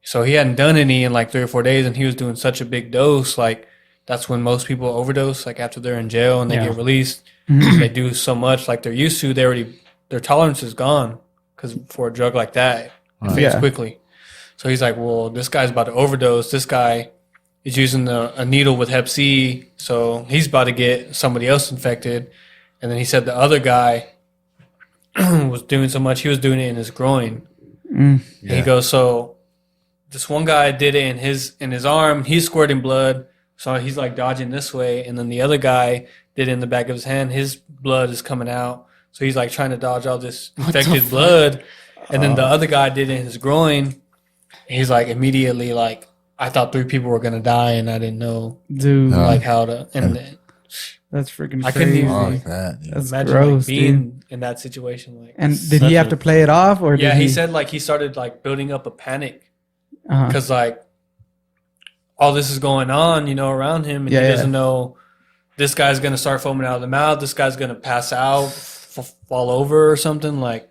so he hadn't done any in like 3 or 4 days, and he was doing such a big dose. Like that's when most people overdose, like after they're in jail and they Yeah. get released. They do so much like they're used to. Their tolerance is gone because for a drug like that, it fades Yeah. quickly. So he's like, well, this guy's about to overdose. This guy is using a needle with Hep C, so he's about to get somebody else infected. And then he said the other guy was doing so much, he was doing it in his groin. And he goes, so this one guy did it in his arm. He's squirting blood, so he's like dodging this way. And then the other guy did it in the back of his hand. His blood is coming out, so he's like trying to dodge all this infected blood. And then the other guy did it in his groin. He's like immediately like, I thought 3 people were gonna die, and I didn't know Dude, like how to. And that's freaking I couldn't crazy. even- Oh, like that. Dude. That's imagine gross, like, being dude. in that situation. Like, And did he have to play it off, or yeah, did he said like he started like building up a panic Uh-huh. because like all this is going on, around him, and Yeah, he yeah. doesn't know this guy's gonna start foaming out of the mouth. This guy's gonna pass out, fall over or something. Like,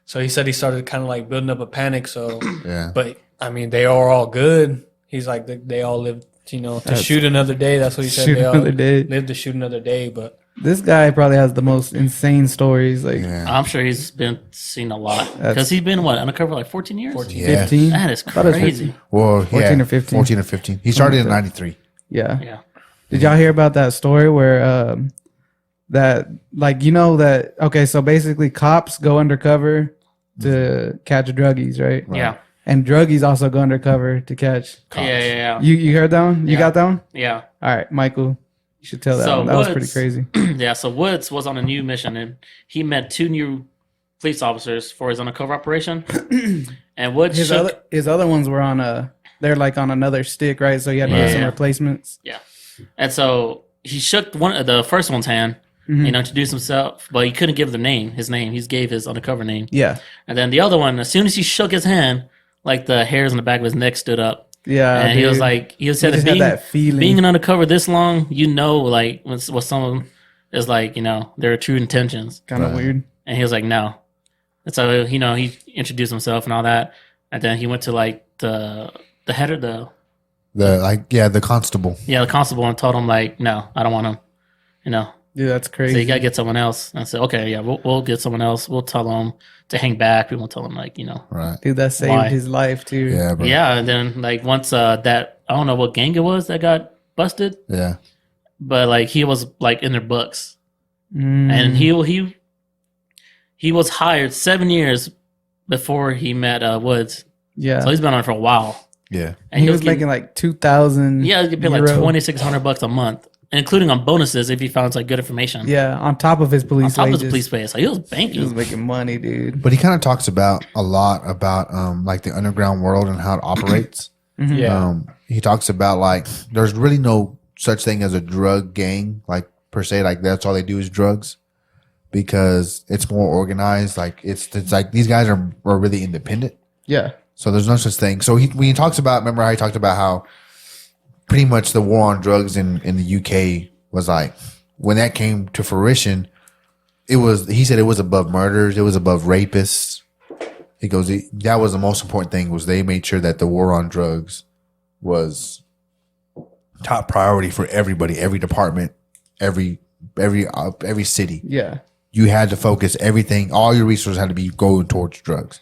so he said he started kind of like building up a panic. So, Yeah. but I mean, they are all good. He's like they all lived, to That's- shoot another day. That's what he said. Shoot They all another day. lived to shoot another day. But This guy probably has the most insane stories. Like Yeah. I'm sure he's been seen a lot That's- because he's been undercover like 14 years. 14. Yeah. 15. That is thought it was crazy. Well, 14 yeah, or 15. 14 or 15. He started in 93. Yeah. Yeah. Did y'all hear about that story where that like that okay, so basically cops go undercover to catch druggies, right? Yeah. And druggies also go undercover to catch. Yeah. Yeah. Yeah. You heard that one? You Yeah. got that one? Yeah. All right, Michael, you should tell that So one. That was pretty Woods- crazy. Yeah. So Woods was on a new mission and he met 2 new police officers for his undercover operation. And Woods His other ones were on they're like on another stick, right? So he had to get some Yeah. replacements. and so he shook the first one's hand, Mhm. introduced himself, but he couldn't give his name. He gave his undercover name. Yeah. And then the other one, as soon as he shook his hand, like the hairs on the back of his neck stood up. Yeah. And he was dude. like, he he said, just had that feeling. being an undercover this long, like what some of them is like, their true intentions. Kind of Right. weird. And he was like, no. And so, he introduced himself and all that. And then he went to like the head of the The constable. constable and told him like, no, I don't want him. Dude, that's So crazy. you gotta get someone else. And I said, okay, yeah, we'll get someone else. We'll tell him to hang back. We won't tell him like, Right. Dude, that saved Why? his life too. Yeah, bro. yeah. And then like once that I don't know what gang it was that got busted, Yeah. but like he was like in their books. Mm. And he was hired 7 years before he met Woods. Yeah. So he's been on it for a while. Yeah. And he was getting- making like 2,000. yeah, he'd get paid like euro. $2,600 a month, including on bonuses if he found like good information. Yeah, on top of his On police top of wages. the police pay. So he was He was banking. making money, dude. But he kind of talks about a lot about like the underground world and how it operates. Yeah. He talks about like there's really no such thing as a drug gang, like per se, like that's all they do is drugs, because it's more organized. Like it's like these guys are really independent. Yeah. So there's no such thing. So when he talks about, remember how he talked about how pretty much the war on drugs in the UK was like, when that came to fruition, he said it was above murders, it was above rapists. He goes, that was the most important thing, was they made sure that the war on drugs was top priority for everybody, every department, every city. Yeah. You had to focus everything, all your resources had to be going towards drugs,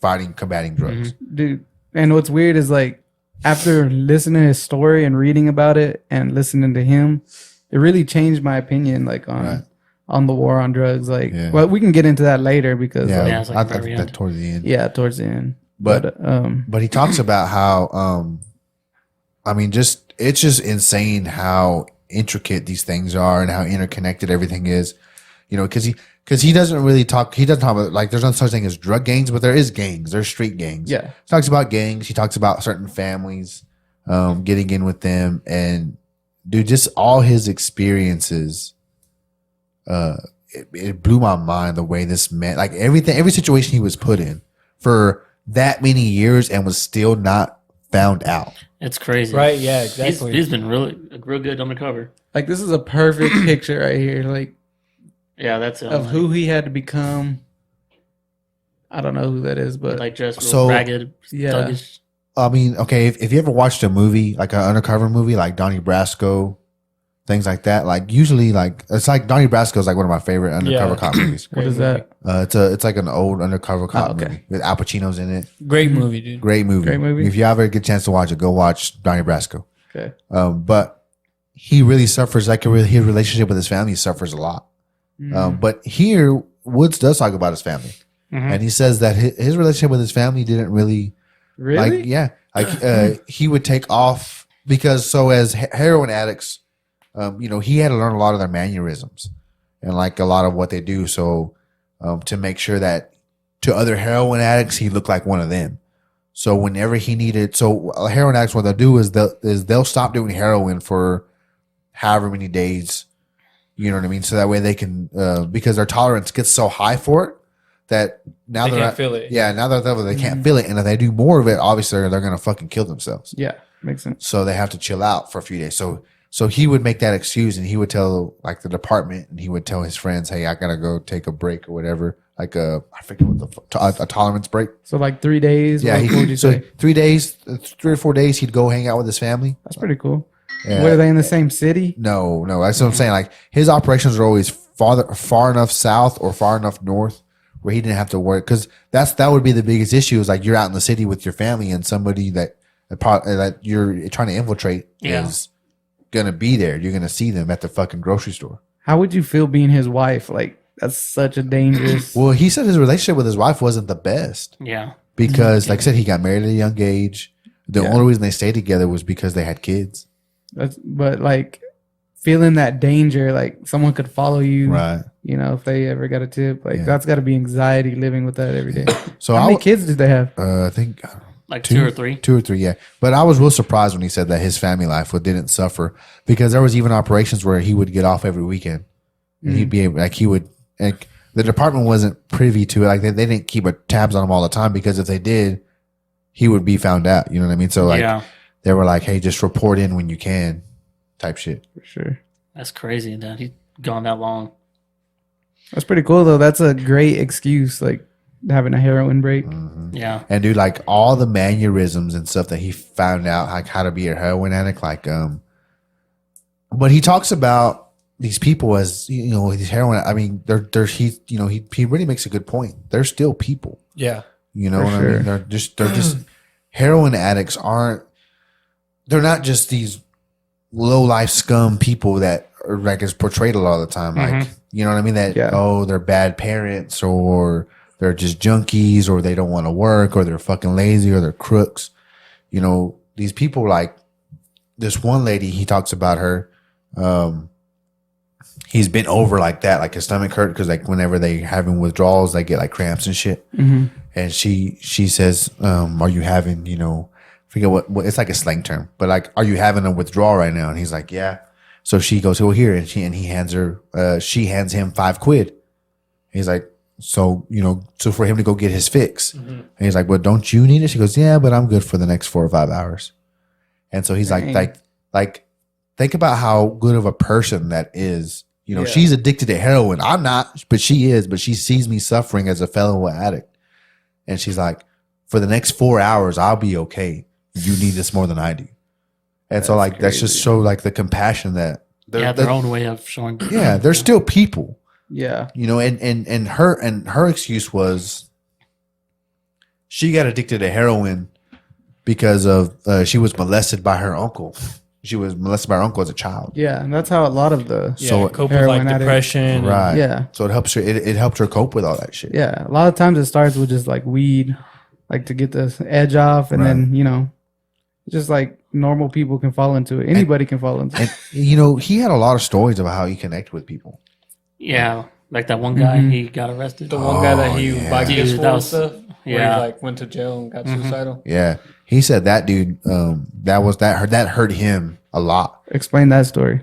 combating drugs. Dude. And what's weird is like after listening to his story and reading about it and listening to him, it really changed my opinion like on the war on drugs. Like, Yeah. well, we can get into that later because Yeah, Yeah, it's like I very think that end. towards the end. yeah, towards the end. But But he talks about how I mean, it's just insane how intricate these things are and how interconnected everything is. You know, because he doesn't really talk. He doesn't talk about like there's no such thing as drug gangs, but there is gangs. There's street gangs. Yeah. He talks about gangs. He talks about certain families, getting in with them, and dude, just all his experiences. It blew my mind the way this man, like every situation he was put in for that many years and was still not found out. It's crazy. Right? Yeah, exactly. He's been real good undercover. like this is a perfect picture right here, like Yeah, that's it. of who he had to become. I don't know who that is, but like just real So- ragged, Yeah. thuggish. I mean, okay, if you ever watched a movie, like an undercover movie, like Donnie Brasco, things like that, like usually like, it's like Donnie Brasco is like one of my favorite undercover Yeah. cop movies. what is that? It's like an old undercover cop okay. movie with Al Pacino's in it. Great movie, dude. Great movie. Great movie. If you ever get a chance to watch it, go watch Donnie Brasco. Okay. But he really suffers, like his relationship with his family suffers a lot. But here, Woods does talk about his family. And he says that his relationship with his family didn't really, Really? like, yeah, like he would take off because so as heroin addicts, you know, he had to learn a lot of their mannerisms and like a lot of what they do. So to make sure that to other heroin addicts, he looked like one of them. So whenever he needed, so heroin addicts, what they'll do is they'll stop doing heroin for however many days, you know what I mean? So that way they can, because their tolerance gets so high for it that now They they're can't at- feel it. Yeah, now they're at the level they can't feel it, and if they do more of it, obviously they're gonna fucking kill themselves. Yeah, makes sense. So they have to chill out for a few days. So he would make that excuse, and he would tell like the department, and he would tell his friends, "Hey, I gotta go take a break or whatever." Like I forget what a tolerance break. So like 3 days. Yeah, what would you so say? 3 days, 3 or 4 days, he'd go hang out with his family. That's pretty cool. Yeah. Were they in the same city? No, that's what I'm saying. Like his operations are always far enough south or far enough north where he didn't have to work, because that would be the biggest issue. Is like you're out in the city with your family and somebody that you're trying to infiltrate Yeah. is gonna be there. You're gonna see them at the fucking grocery store. How would you feel being his wife? Like that's such a dangerous. Well, he said his relationship with his wife wasn't the best Yeah. because, like I said, he got married at a young age. The Yeah. only reason they stayed together was because they had kids. But like feeling that danger, like someone could follow you. Right. You know, if they ever got a tip, like Yeah. that's got to be anxiety living with that every day. So How many kids did they have? I think Like two or three. 2 or 3, yeah. But I was real surprised when he said that his family life didn't suffer, because there was even operations where he would get off every weekend. And he'd be able, like the department wasn't privy to it. Like they didn't keep tabs on him all the time, because if they did, he would be found out. You know what I mean? So like Yeah. they were like, "Hey, just report in when you can," type shit. For sure. That's crazy that he's gone that long. That's pretty cool though. That's a great excuse, like having a heroin break. Yeah. And dude, like all the mannerisms and stuff that he found out, like how to be a heroin addict, like but he talks about these people as, you know, these heroin. I mean, they're he really makes a good point. They're still people. Yeah. You know For what I sure. mean? They're just heroin addicts aren't. They're not just these low life scum people that like is portrayed a lot of the time. Like, you know what I mean? That, they're bad parents, or they're just junkies, or they don't want to work, or they're fucking lazy, or they're crooks. You know, these people, like this one lady, he talks about her. He's been over like that, like his stomach hurt because like whenever they having withdrawals, they get like cramps and shit. And she says, "Are you having, I forget what it's like a slang term, but like, are you having a withdrawal right now?" And he's like, "Yeah." So she goes, "Well, here," and he hands her, she hands him $5. He's like, so for him to go get his fix, and he's like, "Well, don't you need it?" She goes, "Yeah, but I'm good for the next 4 or 5 hours." And so he's like, think about how good of a person that is. She's addicted to heroin. I'm not, but she is. But she sees me suffering as a fellow addict, and she's like, "For the next 4 hours, I'll be okay. You need this more than I do." And so, like, that's just show like the compassion that their own way of showing. Yeah, they're still people. Yeah, and her excuse was she got addicted to heroin because of she was molested by her uncle. She was molested by her uncle as a child. Yeah, and that's how a lot of the cope with like depression, right? Yeah, so it helps her. It helped her cope with all that shit. Yeah, a lot of times it starts with just like weed, like to get the edge off, and then just like normal people can fall into it. Anybody can fall into it. And he had a lot of stories about how he connected with people. Yeah, like that one guy, he got arrested. The one guy that he bought gifts for and stuff. Yeah, where he like went to jail and got suicidal. Yeah, he said that dude. That hurt him a lot. Explain that story.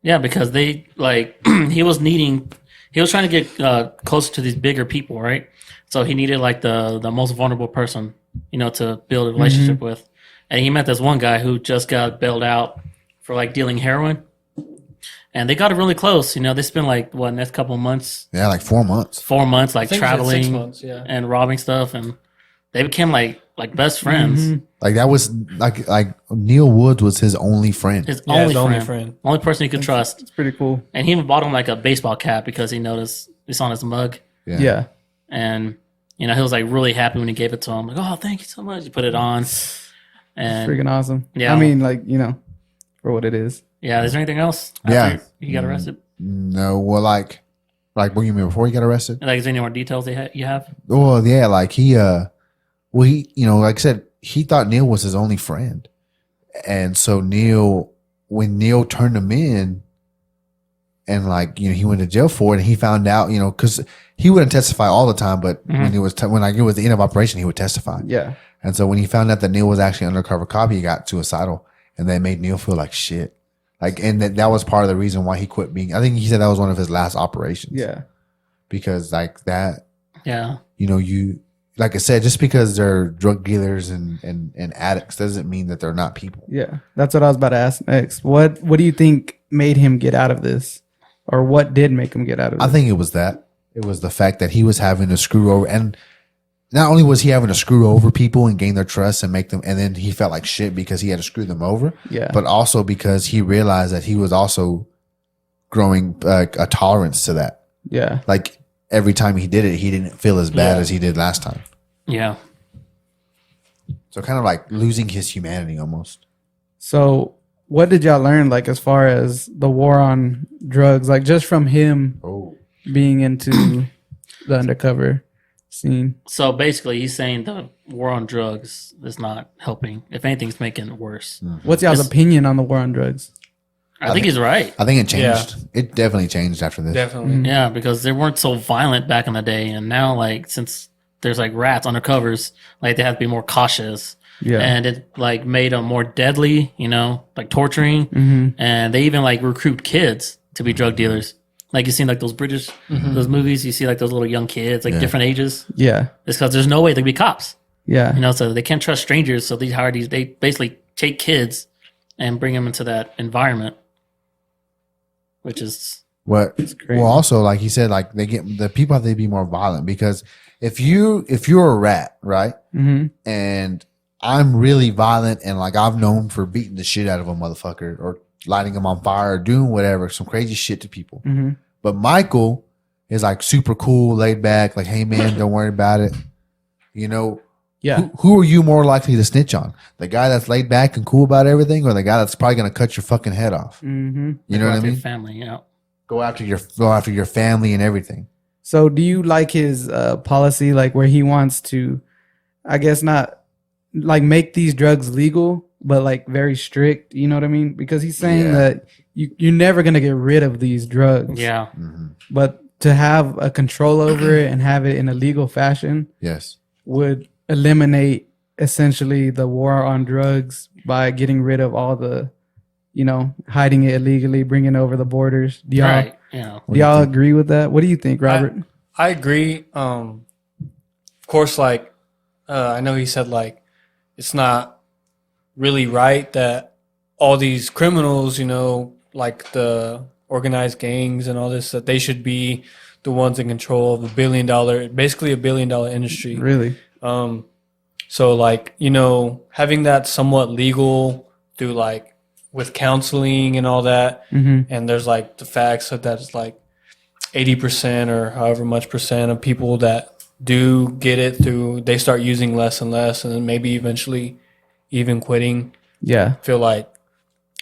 Yeah, because they like he was trying to get closer to these bigger people, right? So he needed like the most vulnerable person, to build a relationship with. And he met this one guy who just got bailed out for like dealing heroin. And they got really close. They spent like next couple of months. Yeah, like 4 months. 4 months, like traveling 6 months, and robbing stuff, and they became like best friends. Like that was like Neil Woods was his only friend. His only friend, only person he could trust. It's pretty cool. And he even bought him like a baseball cap because he noticed it's on his mug. Yeah. And he was like really happy when he gave it to him. Like, "Oh, thank you so much." He put it on. And freaking awesome. Yeah. I mean, like, for what it is. Yeah. Is there anything else? Yeah. He got arrested? No. Well, like what you mean before he got arrested? Like, is there any more details you have? Well, yeah. Like he, like I said, he thought Neil was his only friend. And so when Neil turned him in and like, he went to jail for it and he found out, cause he wouldn't testify all the time, but when it was the end of operation, he would testify. Yeah. And so when he found out that Neil was actually an undercover cop, he got suicidal, and that made Neil feel like shit. Like, and that was part of the reason why he quit being. I think he said that was one of his last operations. Yeah, because like that. Yeah. You like I said, just because they're drug dealers and addicts doesn't mean that they're not people. Yeah, that's what I was about to ask next. What do you think made him get out of this, or what did make him get out of this? I think it was that. It was the fact that he was having to screw over, and not only was he having to screw over people and gain their trust and make them, and then he felt like shit because he had to screw them over. Yeah. But also because he realized that he was also growing a tolerance to that. Yeah. Like every time he did it, he didn't feel as bad as he did last time. Yeah. So kind of like losing his humanity almost. So what did y'all learn, like, as far as the war on drugs, like just from him being into the undercover scene? So basically, he's saying the war on drugs is not helping. If anything, it's making it worse. What's y'all's opinion on the war on drugs? I think he's right. I think it changed. Yeah. It definitely changed after this. Definitely. Yeah, because they weren't so violent back in the day. And now, like, since there's like rats undercovers, like they have to be more cautious. Yeah. And it like made them more deadly, like torturing. And they even like recruit kids to be drug dealers. Like you see like those British, those movies, you see like those little young kids, like different ages. Yeah. It's because there's no way they can be cops. Yeah. So they can't trust strangers. So they basically take kids and bring them into that environment, which is what. Well, also like he said, like they get the people have to be more violent because if you're a rat, right, and I'm really violent and like I've known for beating the shit out of a motherfucker or lighting them on fire or doing whatever, some crazy shit to people. But Michael is like super cool, laid back, like, hey man, don't worry about it. Yeah. Who are you more likely to snitch on? The guy that's laid back and cool about everything, or the guy that's probably going to cut your fucking head off? Mm-hmm. You know what I Your mean? family, you know. Go after your family and everything. So do you like his policy, like where he wants to, I guess not like make these drugs legal, but like very strict, you know what I mean? Because he's saying Yeah. that you're never going to get rid of these drugs. Yeah. But to have a control over it and have it in a legal fashion Yes. would eliminate essentially the war on drugs by getting rid of all the, hiding it illegally, bringing it over the borders. Do y'all, Right. You know. do y'all agree with that? What do you think, Robert? I agree. Of course, like I know he said like it's not really right that all these criminals, like the organized gangs and all this, that they should be the ones in control of basically $1 billion industry. Really? So like, having that somewhat legal through like with counseling and all that. Mm-hmm. And there's like the facts that that's like 80% or however much percent of people that do get it they start using less and less, and then maybe eventually even quitting. Yeah. I feel like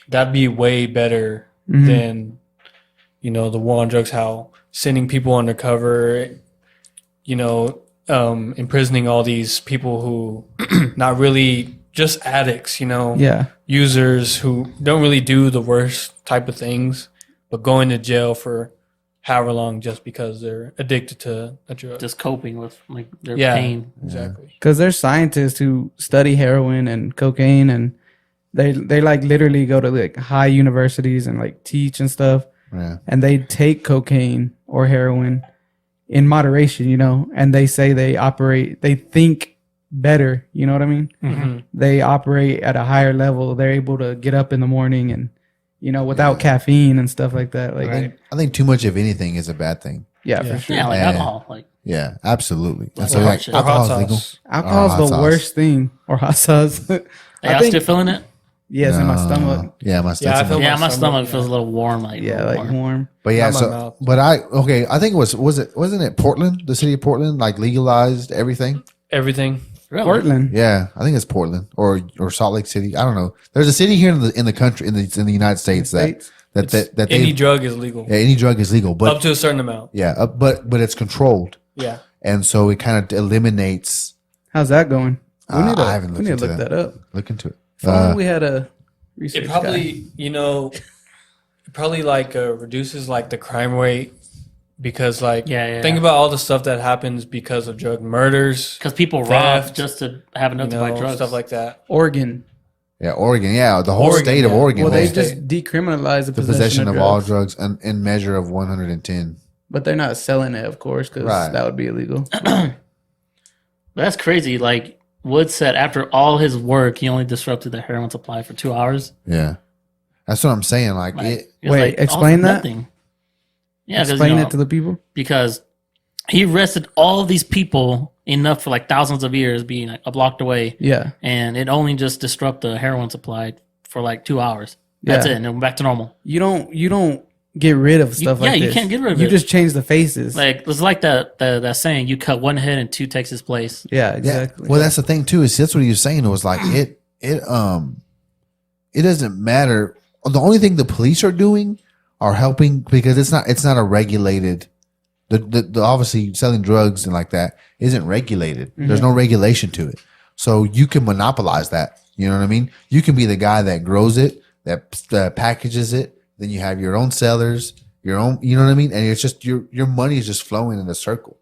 that'd be way better than, the war on drugs, how sending people undercover, imprisoning all these people who not really just addicts, Yeah. users who don't really do the worst type of things, but going to jail for however long just because they're addicted to a drug. Just coping with like their Yeah. pain. Exactly. Because there's scientists who study heroin and cocaine, and they like literally go to like high universities and like teach and stuff, Yeah. and they take cocaine or heroin in moderation, and they say they think better, you know what I mean? Mm-hmm. They operate at a higher level. They're able to get up in the morning and, without caffeine and stuff like that. Like, I think too much of anything is a bad thing. yeah, Yeah. for sure. Yeah, like Yeah. alcohol. Like Yeah, absolutely. And Like so hot like shit. alcohol Hot is legal. sauce. Alcohol's Or the hot sauce. worst thing, or hot sauce. Are I y'all think, still feeling it? yes, in my stomach. Yeah, my Yeah, I stomach. feel Yeah, my my stomach, stomach yeah. feels a little warm. Like Yeah, like warm. But yeah, Not my mouth. I think it wasn't it Portland, the city of Portland, like legalized everything? Everything. Really? Portland. Yeah, I think it's Portland or Salt Lake City. I don't know. There's a city here in the country in the United States States? that Any they drug is legal. yeah, any drug is legal, but Up to a certain amount. yeah, but it's controlled, Yeah. and so it kind of eliminates. How's that going? I haven't we need to looked look into that up. Look into it. If only we had a research It guy. probably, it probably like reduces like the crime rate because like Yeah. think about all the stuff that happens because of drug murders, Because people Theft, rob just to have enough to buy drugs. stuff like that. Oregon. Yeah, Oregon. Yeah, the whole Oregon, state of yeah. Oregon. Well, has they just decriminalized the the possession of all drugs, drugs in measure of 110. but they're not selling it, of course, because Right. that would be illegal. That's crazy. Like Woods said, after all his work, he only disrupted the heroin supply for 2 hours. Yeah, that's what I'm saying. Like Like, it. it was Wait, all explain for that? nothing. Yeah, Explain it to the people. because he arrested all these people enough for like thousands of years, being like a block away, Yeah, and it only just disrupted the heroin supply for like 2 hours. That's Yeah. it, and then back to normal. you don't get rid of stuff like yeah, this. you can't get rid of You it. just change the faces. Like it's like that saying: you cut one head and two takes its place. yeah, Yeah. exactly. Well, that's the thing too. Is that's what he was saying. It was like it doesn't matter. The only thing the police are doing are helping because it's not a regulated. The obviously selling drugs and like that isn't regulated. There's no regulation to it, so you can monopolize that. You know what I mean? You can be the guy that grows it, that packages it. Then you have your own sellers, your own. You know what I mean? And it's just your money is just flowing in a circle,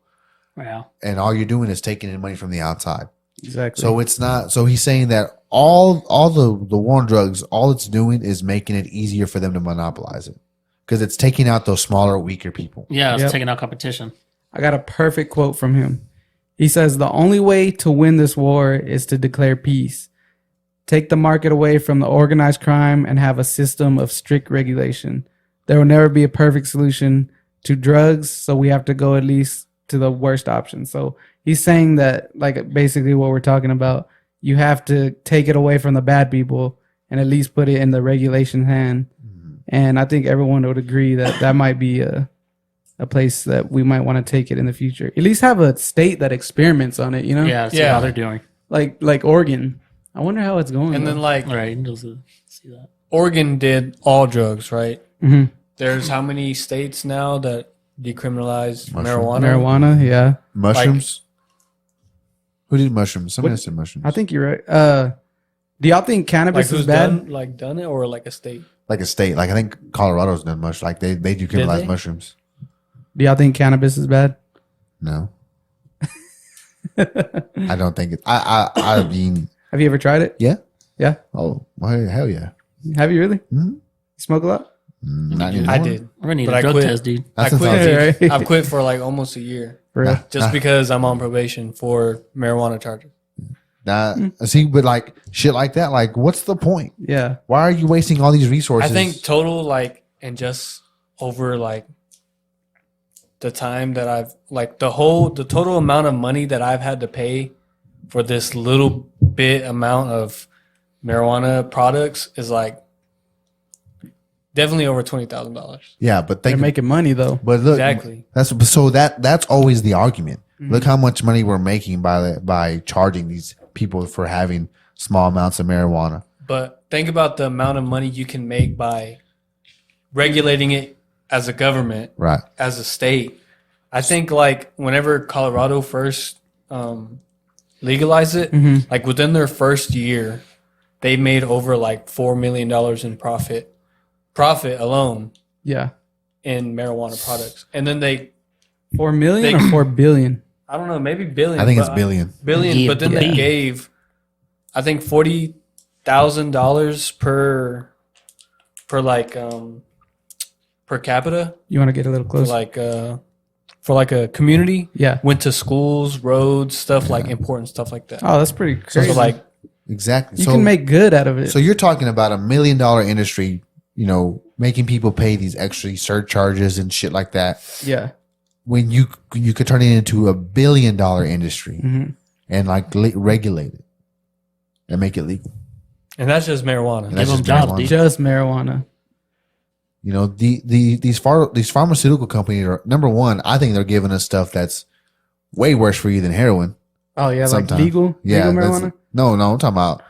Wow. and all you're doing is taking in money from the outside. exactly. So it's not. So he's saying that all the war on drugs, all it's doing is making it easier for them to monopolize it because it's taking out those smaller, weaker people. Yeah, it's Yep. taking out competition. I got a perfect quote from him. He says, "The only way to win this war is to declare peace. Take the market away from the organized crime and have a system of strict regulation. There will never be a perfect solution to drugs, so we have to go at least to the worst option." So he's saying that, like, basically what we're talking about, you have to take it away from the bad people and at least put it in the regulation hand. And I think everyone would agree that that might be a place that we might want to take it in the future. At least have a state that experiments on it, Yeah, see Yeah. how they're doing. like Oregon. I wonder how it's going. And then like Right. Just to see that. Oregon did all drugs, right? hmm There's how many states now that decriminalize Mushroom. marijuana? marijuana. Yeah, Mushrooms. Who did mushrooms? Somebody said mushrooms. I think you're right. Do y'all think Like cannabis who's is bad? done it or like a state? like a state. Like I think Colorado's done mush. Like they decriminalize they? mushrooms. Do y'all think cannabis is bad? No, I don't think it. I mean, Have you ever tried it? yeah. Yeah. Oh, well, hell yeah. Have you really? Mhm. You smoke a lot? Not anymore. I did. We're gonna need But a I drug quit. test, dude. That's I what quit. I'm Right. I've quit for like almost a year For real? just because I'm on probation for marijuana charges. Nah, see, but like shit like that. Like, what's the point? Yeah. Why are you wasting all these I resources? think total like and just over like the time that I've like the total amount of money that I've had to pay for this little bit amount of marijuana products is like definitely over $20,000. Yeah, but They're think. making money though. But look, Exactly. that's always the argument. Mm-hmm. Look how much money we're making by charging these people for having small amounts of marijuana. But think about the amount of money you can make by regulating it as a government, Right. as a state. I think like whenever Colorado first legalized it, Mm-hmm. like within their first year, they made over like $4 million in profit alone Yeah. in marijuana products. And then they, 4 million They- or 4 billion? I don't know, maybe billion. I think it's but- billion. Billion, Yeah, but then they yeah. gave, I think $40,000 per like per capita You want to get a little for closer? like a community. Yeah. Went to schools, roads, stuff like important stuff like that. Oh, that's pretty crazy. So like Exactly. you can make good out of it. So you're talking about $1 million industry, making people pay these extra surcharges and shit like that. yeah. When you could turn it into $1 billion industry Mhm. and like regulate it and make it legal. and that's just marijuana. And that's Give 'em just jobs, marijuana. dude. Just marijuana. These pharmaceutical companies are, number one, I think they're giving us stuff that's way worse for you than heroin. Oh yeah, Sometimes. like legal Yeah, legal that's- marijuana. no, I'm talking about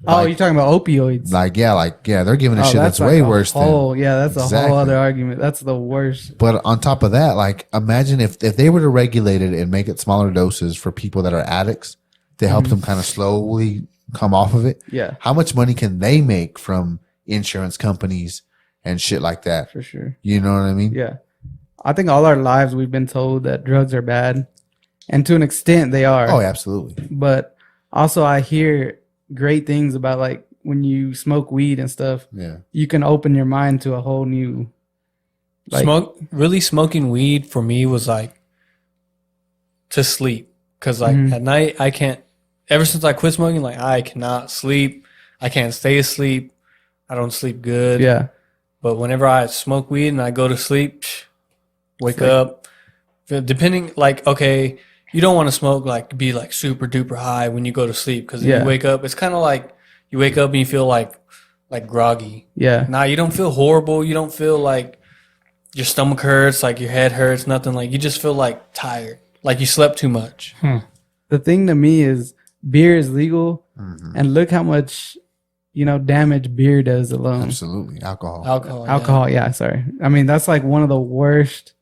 Oh, like- you're talking about opioids. they're giving us Oh, shit that's like way a worse whole, yeah, that's a Exactly. whole other argument. That's the worst. But on top of that, like imagine if they were to regulate it and make it smaller doses for people that are addicts to help Mm-hmm. them kind of slowly come off of it. Yeah, How much money can they make from insurance companies and shit like that? for sure. You know what I mean? Yeah, I think all our lives we've been told that drugs are bad, and to an extent they are. Oh, absolutely. But also I hear great things about like when you smoke weed and stuff, Yeah. you can open your mind to a whole new like Smoking weed for me was like to sleep because like Mhm. at night I can't. Ever since I quit smoking, like I cannot sleep. I can't stay asleep. I don't sleep good. yeah. But whenever I smoke weed and I go to sleep, wake like- up, depending like okay, you don't want to smoke like be like super duper high when you go to sleep because Yeah. you wake up. It's kind of like you wake up and you feel like groggy. Yeah. Nah, you don't feel horrible. You don't feel like your stomach hurts, like your head hurts, nothing. Like you just feel like tired, like you slept too much. The thing to me is beer is legal, Mhm. and look how much damage beer does alone. Absolutely. Alcohol. Alcohol. yeah. Alcohol, yeah. Sorry, I mean that's like one of the worst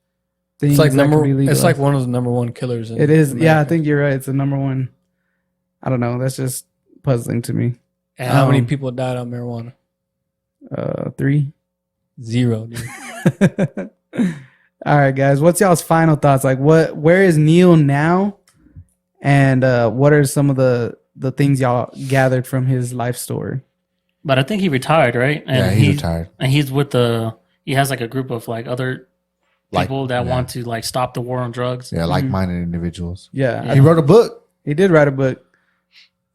things. It's like that could be It's legalized. like one of the number one killers. In It is. Yeah, I America. think you're right. It's the number one. I don't know. That's just puzzling to me. And how many um, people died on marijuana? 3. 0. Dude. All right, guys. What's y'all's final thoughts? Like, where is Neil now, and what are some of the things y'all gathered from his life story? But I think he retired, right? And Yeah, he's retired. And he's with he has like a group of like other Like- people that yeah. want to like stop the war on drugs. Yeah, like-minded individuals. Yeah, He wrote a book. he did write a book.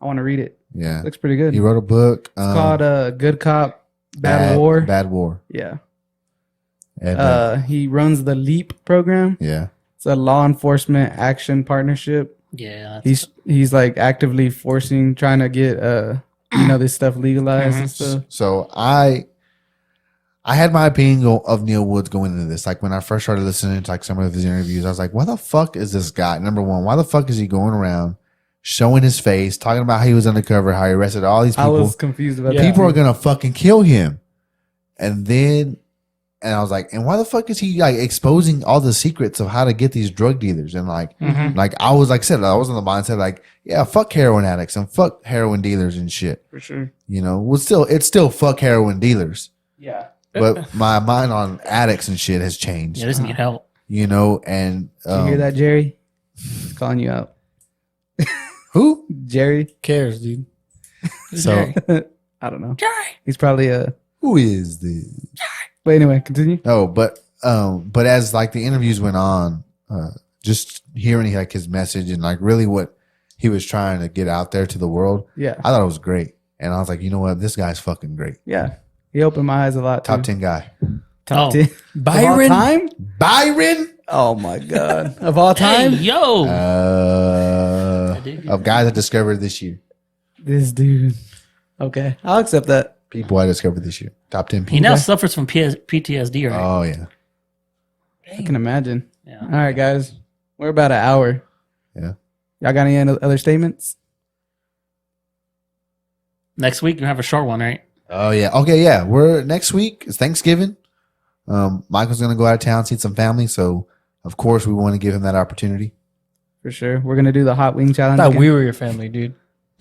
I want to read it. Yeah. Looks pretty good. He wrote a book. It's called "Good Cop, Bad War." Bad War. Yeah. And, He runs the LEAP program. yeah. It's a law enforcement action partnership. Yeah. that's- He's like actively trying to get this stuff legalized and stuff. So I had my opinion of Neil Woods going into this. Like when I first started listening to like some of his interviews, I was like, why the fuck is this guy? Number one, why the fuck is he going around showing his face, talking about how he was undercover, how he arrested all these I people. was confused about Yeah. that. People are gonna fucking kill him. And then, and I was like, and why the fuck is he like exposing all the secrets of how to get these drug dealers? And like, like I was like said, I was in the mindset like, yeah, fuck heroin addicts and fuck heroin dealers and shit. for sure. You know, well, it's still fuck heroin dealers. Yeah. But my mind on addicts and shit has changed. Yeah, this need help. You know, and Did you hear that, Jerry? He's calling you out. who? Jerry? Cares, dude. So I don't know. Jerry. He's probably a. who is this? But anyway, continue. Oh, but as like the interviews went on, just hearing like his message and like really what he was trying to get out there to the world, Yeah. I thought it was great. And I was like, you know what, this guy's fucking great. Yeah. He opened my eyes a lot. Top too. 10 guy. Top Oh. 10. Byron? Of all time? Byron, Oh my God. Of all Hey, time? yo. of guys I discovered this year. This dude. Okay. I'll accept that. People I discovered this year. Top 10 He people. now suffers from PTSD, right? Oh yeah. I can imagine. Yeah. All right, guys. We're about an hour. Yeah. Y'all got any other statements? Next week, you have a short one, right? Oh yeah. Okay, yeah. We're next week is Thanksgiving. Michael's gonna go out of town, see some family, so of course we want to give him that opportunity. For sure. We're going to do the hot wing I challenge. thought again. we were your family, dude.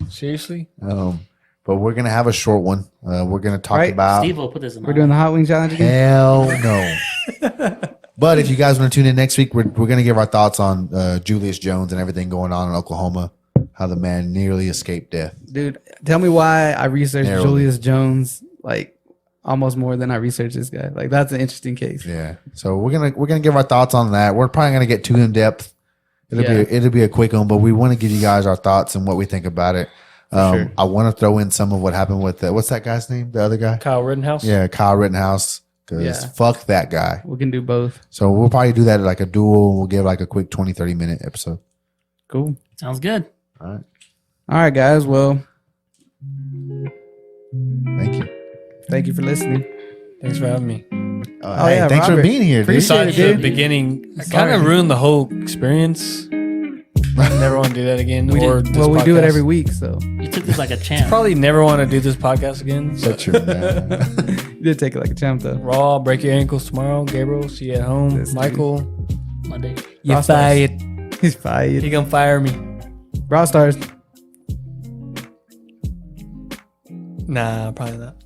Seriously? But we're gonna have a short one. We're gonna talk Right. about Steve will put this in We're doing the hot wing challenge again. hell no. But if you guys want to tune in next week, we're gonna give our thoughts on Julius Jones and everything going on in Oklahoma, how the man nearly escaped death. Dude, tell me why I researched Narrowly. Julius Jones like almost more than I researched this guy. Like that's an interesting case. Yeah. So we're gonna give our thoughts on that. We're probably gonna get too in depth. It'll be a quick one, but we want to give you guys our thoughts and what we think about it. sure. I want to throw in some of what happened with what's that guy's name? The other guy? Kyle Rittenhouse? Yeah, Kyle Rittenhouse. Because Yeah. fuck that guy. We can do both. So we'll probably do that like a duel. We'll give like a quick 20, 30 minute episode. Cool. Sounds good. All right. All right, guys. Well, Thank you. thank you for listening. Thanks for having me. Oh, Hey, yeah, thanks Robert. for being here, dude. Appreciate Besides it, the dude. beginning, I Sorry. kind of ruined the whole experience. I never want to do that again. We or did, this well, we do it podcast. every week, so You took this like a champ. Probably never want to do this podcast again. So. Shut your mouth. you did take it like a champ, though. Raw, break your ankles tomorrow. Gabriel, see you at home. This dude. Michael, Monday. you Brawl Stars. fired. He's fired. He gonna fire me. Brawl Stars. Nah, probably not.